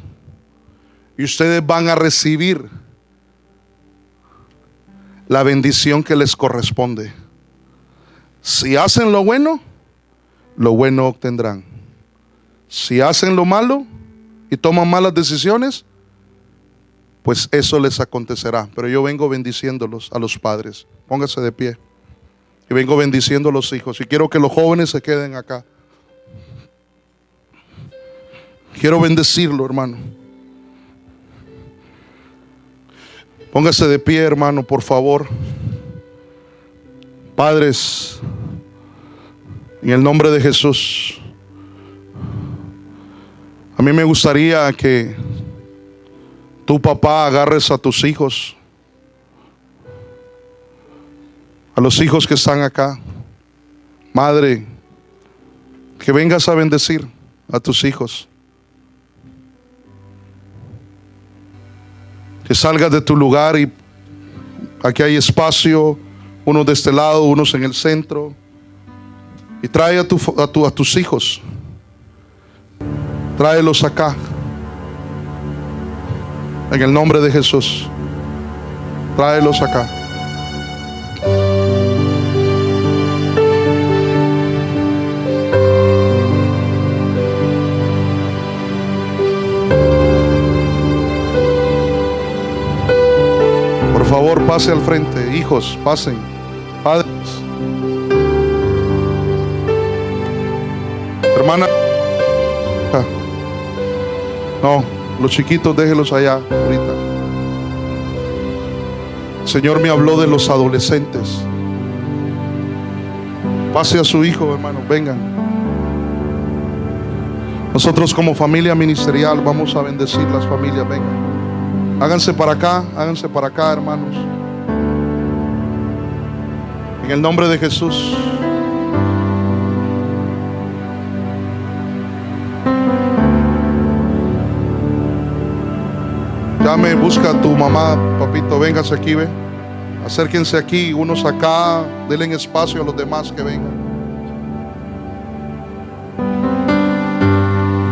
y ustedes van a recibir la bendición que les corresponde. Si hacen lo bueno obtendrán. Si hacen lo malo y toman malas decisiones, pues eso les acontecerá. Pero yo vengo bendiciéndolos a los padres. Póngase de pie. Y vengo bendiciendo a los hijos. Y quiero que los jóvenes se queden acá. Quiero bendecirlo, hermano. Póngase de pie, hermano, por favor. Padres, en el nombre de Jesús, a mí me gustaría que tu papá agarres a tus hijos, a los hijos que están acá. Madre, que vengas a bendecir a tus hijos. Que salgas de tu lugar y aquí hay espacio, unos de este lado, unos en el centro. Y trae a tus hijos. Tráelos acá. En el nombre de Jesús. Tráelos acá. Por favor, pase al frente. Hijos, pasen. Padres. Hermana. No, los chiquitos déjenlos allá ahorita. El Señor me habló de los adolescentes. Pase a su hijo, hermano, vengan. Nosotros como familia ministerial vamos a bendecir las familias, vengan. Háganse para acá, hermanos. En el nombre de Jesús. Llame, busca a tu mamá, papito, véngase aquí, ve. Acérquense aquí, unos acá, denle espacio a los demás que vengan.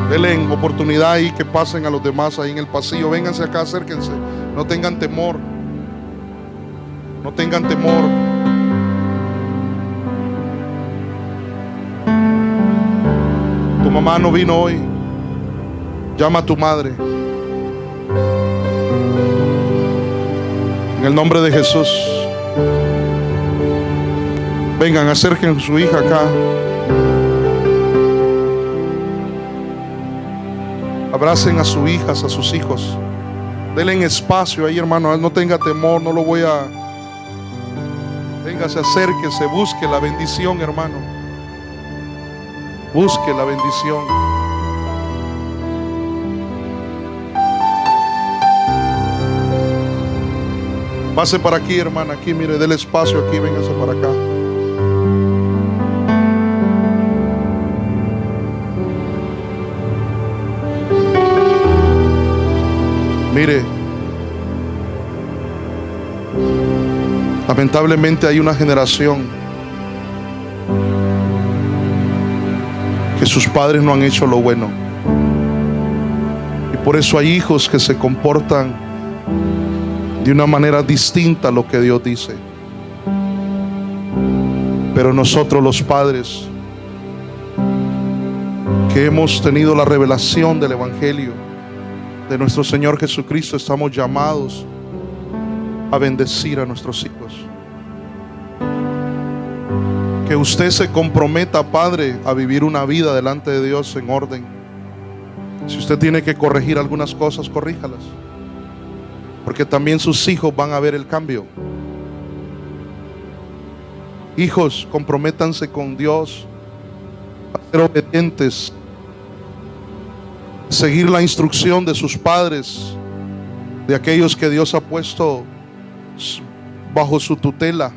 Denle oportunidad ahí que pasen a los demás ahí en el pasillo. Vénganse acá, acérquense. No tengan temor. No tengan temor. Tu mamá no vino hoy. Llama a tu madre. En el nombre de Jesús. Vengan, acerquen a su hija acá. Abracen a sus hijas, a sus hijos. Denle espacio ahí, hermano. No tenga temor, no lo voy a... Véngase, acérquese, busque la bendición, hermano. Busque la bendición. Pase para aquí, hermana. Aquí, mire, déle espacio aquí, véngase para acá. Mire, lamentablemente hay una generación que sus padres no han hecho lo bueno. Y por eso hay hijos que se comportan de una manera distinta a lo que Dios dice. Pero nosotros los padres que hemos tenido la revelación del Evangelio de nuestro Señor Jesucristo, estamos llamados a bendecir a nuestros hijos. Que usted se comprometa, padre, a vivir una vida delante de Dios en orden. Si usted tiene que corregir algunas cosas, corríjalas, porque también sus hijos van a ver el cambio. Hijos, comprométanse con Dios a ser obedientes, seguir la instrucción de sus padres, de aquellos que Dios ha puesto bajo su tutela,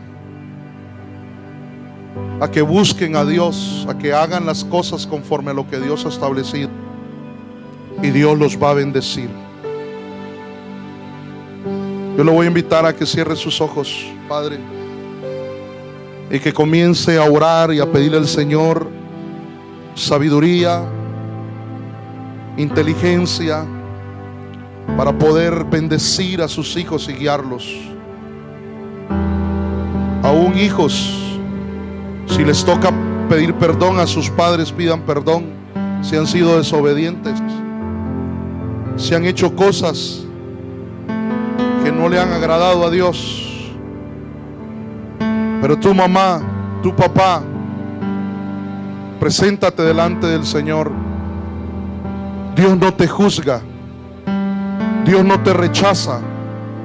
a que busquen a Dios, a que hagan las cosas conforme a lo que Dios ha establecido, y Dios los va a bendecir. Yo lo voy a invitar a que cierre sus ojos, Padre, y que comience a orar y a pedirle al Señor sabiduría, inteligencia, para poder bendecir a sus hijos y guiarlos. Aún hijos, si les toca pedir perdón a sus padres, pidan perdón si han sido desobedientes, si han hecho cosas que no le han agradado a Dios. Pero tu mamá, tu papá, preséntate delante del Señor. Dios no te juzga, Dios no te rechaza,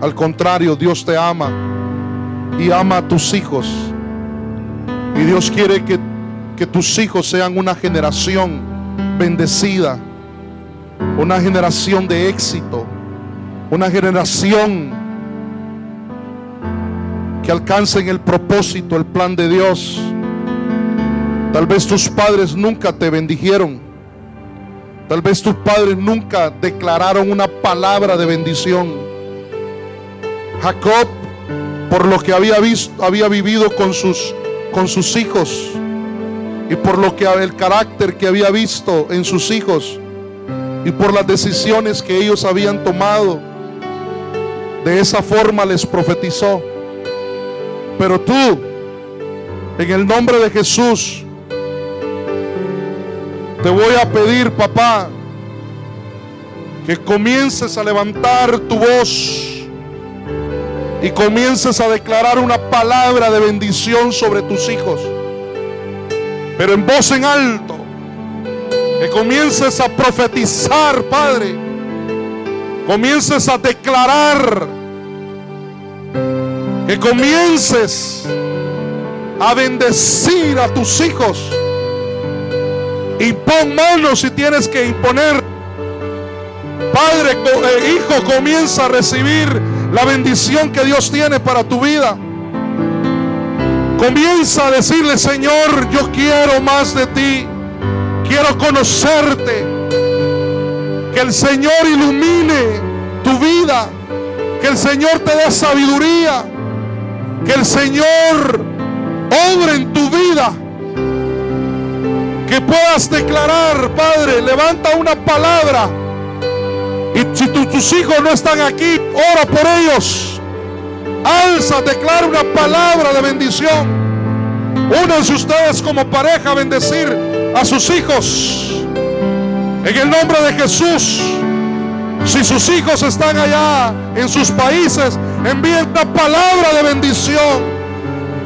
al contrario, Dios te ama y ama a tus hijos. Y Dios quiere que tus hijos sean una generación bendecida, una generación de éxito, una generación que alcancen el propósito, el plan de Dios. Tal vez tus padres nunca te bendijeron, tal vez tus padres nunca declararon una palabra de bendición. Jacob, por lo que había vivido con sus hijos, y por lo que el carácter que había visto en sus hijos, y por las decisiones que ellos habían tomado, de esa forma les profetizó. Pero tú, en el nombre de Jesús, te voy a pedir, papá, que comiences a levantar tu voz y comiences a declarar una palabra de bendición sobre tus hijos, pero en voz en alto. Que comiences a profetizar, Padre, comiences a declarar, que comiences a bendecir a tus hijos. Impon manos si tienes que imponer. Padre, hijo, comienza a recibir la bendición que Dios tiene para tu vida. Comienza a decirle: Señor, yo quiero más de ti, quiero conocerte. Que el Señor ilumine tu vida. Que el Señor te dé sabiduría. Que el Señor obre en tu vida. Que puedas declarar, Padre, levanta una palabra. Y si tus hijos no están aquí, ora por ellos. Alza, declara una palabra de bendición. Únanse ustedes como pareja a bendecir a sus hijos. En el nombre de Jesús. Si sus hijos están allá en sus países, envíen una palabra de bendición.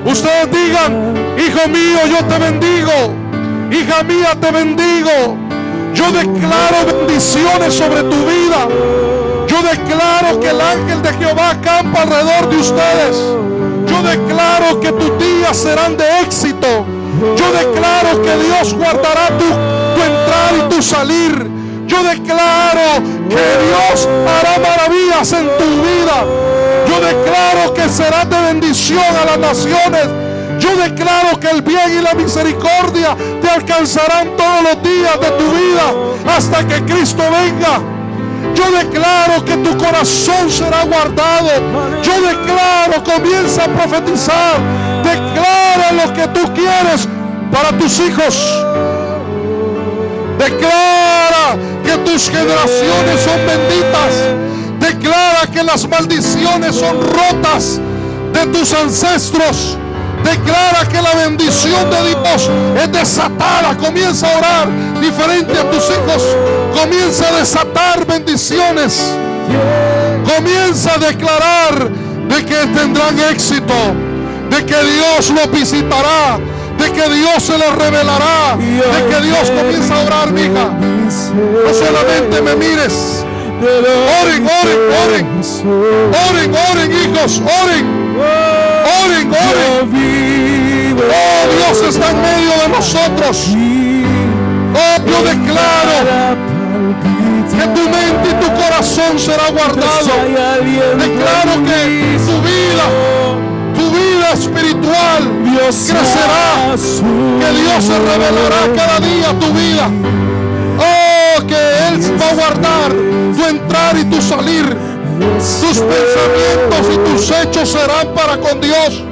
Ustedes digan: hijo mío, yo te bendigo. Hija mía, te bendigo. Yo declaro bendiciones sobre tu vida. Yo declaro que el ángel de Jehová acampa alrededor de ustedes. Yo declaro que tus días serán de éxito. Yo declaro que Dios guardará tu entrar y tu salir. Yo declaro que Dios hará maravillas en tu vida. Yo declaro que serás de bendición a las naciones. Yo declaro que el bien y la misericordia te alcanzarán todos los días de tu vida hasta que Cristo venga. Yo declaro que tu corazón será guardado. Yo declaro, comienza a profetizar. Declara lo que tú quieres para tus hijos. Declara que tus generaciones son benditas. Declara que las maldiciones son rotas de tus ancestros. Declara que la bendición de Dios es desatada. Comienza a orar diferente a tus hijos. Comienza a desatar bendiciones. Comienza a declarar de que tendrán éxito, de que Dios los visitará, de que Dios se les revelará, de que Dios comienza a orar, mija. No solamente me mires. Oren, oren, oren. Oren, oren, hijos, oren. Oren, oren. Oh, Dios está en medio de nosotros. Oh, yo declaro que tu mente y tu corazón será guardado. Declaro que tu vida espiritual crecerá. Que Dios se revelará cada día a tu vida. Oh, que Él va a guardar tu entrar y tu salir. Tus pensamientos y tus hechos serán para con Dios.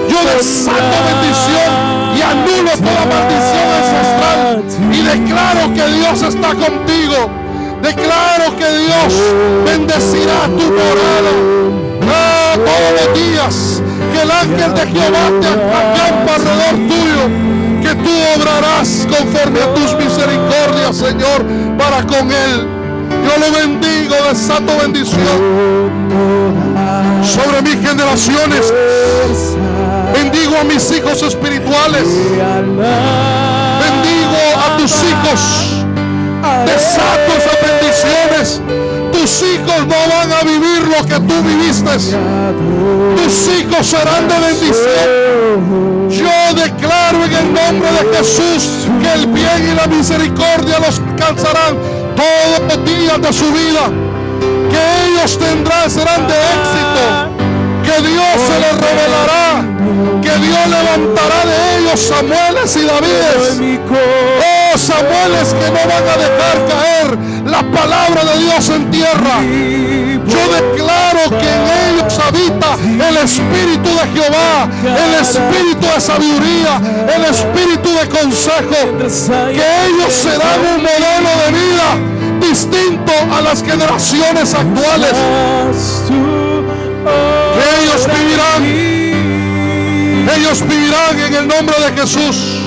Yo desato bendición y anulo toda maldición ancestral. Y declaro que Dios está contigo. Declaro que Dios bendecirá tu morada. Todos los días que el ángel de Jehová te acampa alrededor tuyo. Que tú obrarás conforme a tus misericordias, Señor, para con Él. Yo lo bendigo, desato bendición sobre mis generaciones. Bendigo a mis hijos espirituales. Bendigo a tus hijos. Desato esas bendiciones. Tus hijos no van a vivir lo que tú viviste. Tus hijos serán de bendición. Yo declaro en el nombre de Jesús que el bien y la misericordia los alcanzarán todos los días de su vida. Que ellos serán de éxito. Que Dios se les revelará. Que Dios levantará de ellos Samueles y Davides. Oh, Samueles que no van a dejar caer la palabra de Dios en tierra. Yo declaro que en ellos habita el Espíritu de Jehová, el Espíritu de sabiduría, el Espíritu de consejo. Que ellos serán un modelo de vida distinto a las generaciones actuales. Que ellos vivirán en el nombre de Jesús.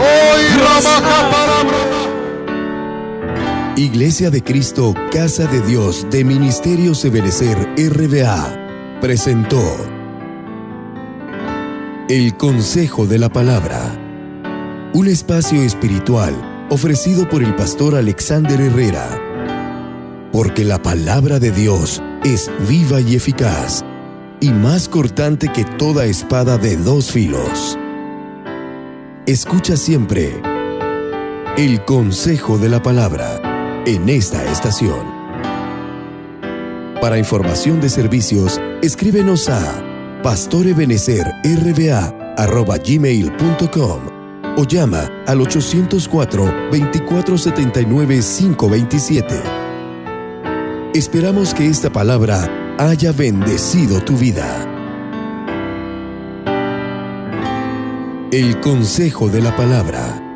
Hoy Rabaja para Iglesia de Cristo, Casa de Dios de Ministerios Ebenecer RBA presentó El Consejo de la Palabra, un espacio espiritual ofrecido por el pastor Alexander Herrera. Porque la palabra de Dios es viva y eficaz, y más cortante que toda espada de dos filos. Escucha siempre el consejo de la palabra en esta estación. Para información de servicios, escríbenos a pastorebenecerrba@gmail.com o llama al 804-2479-527. Esperamos que esta palabra haya bendecido tu vida. El consejo de la palabra.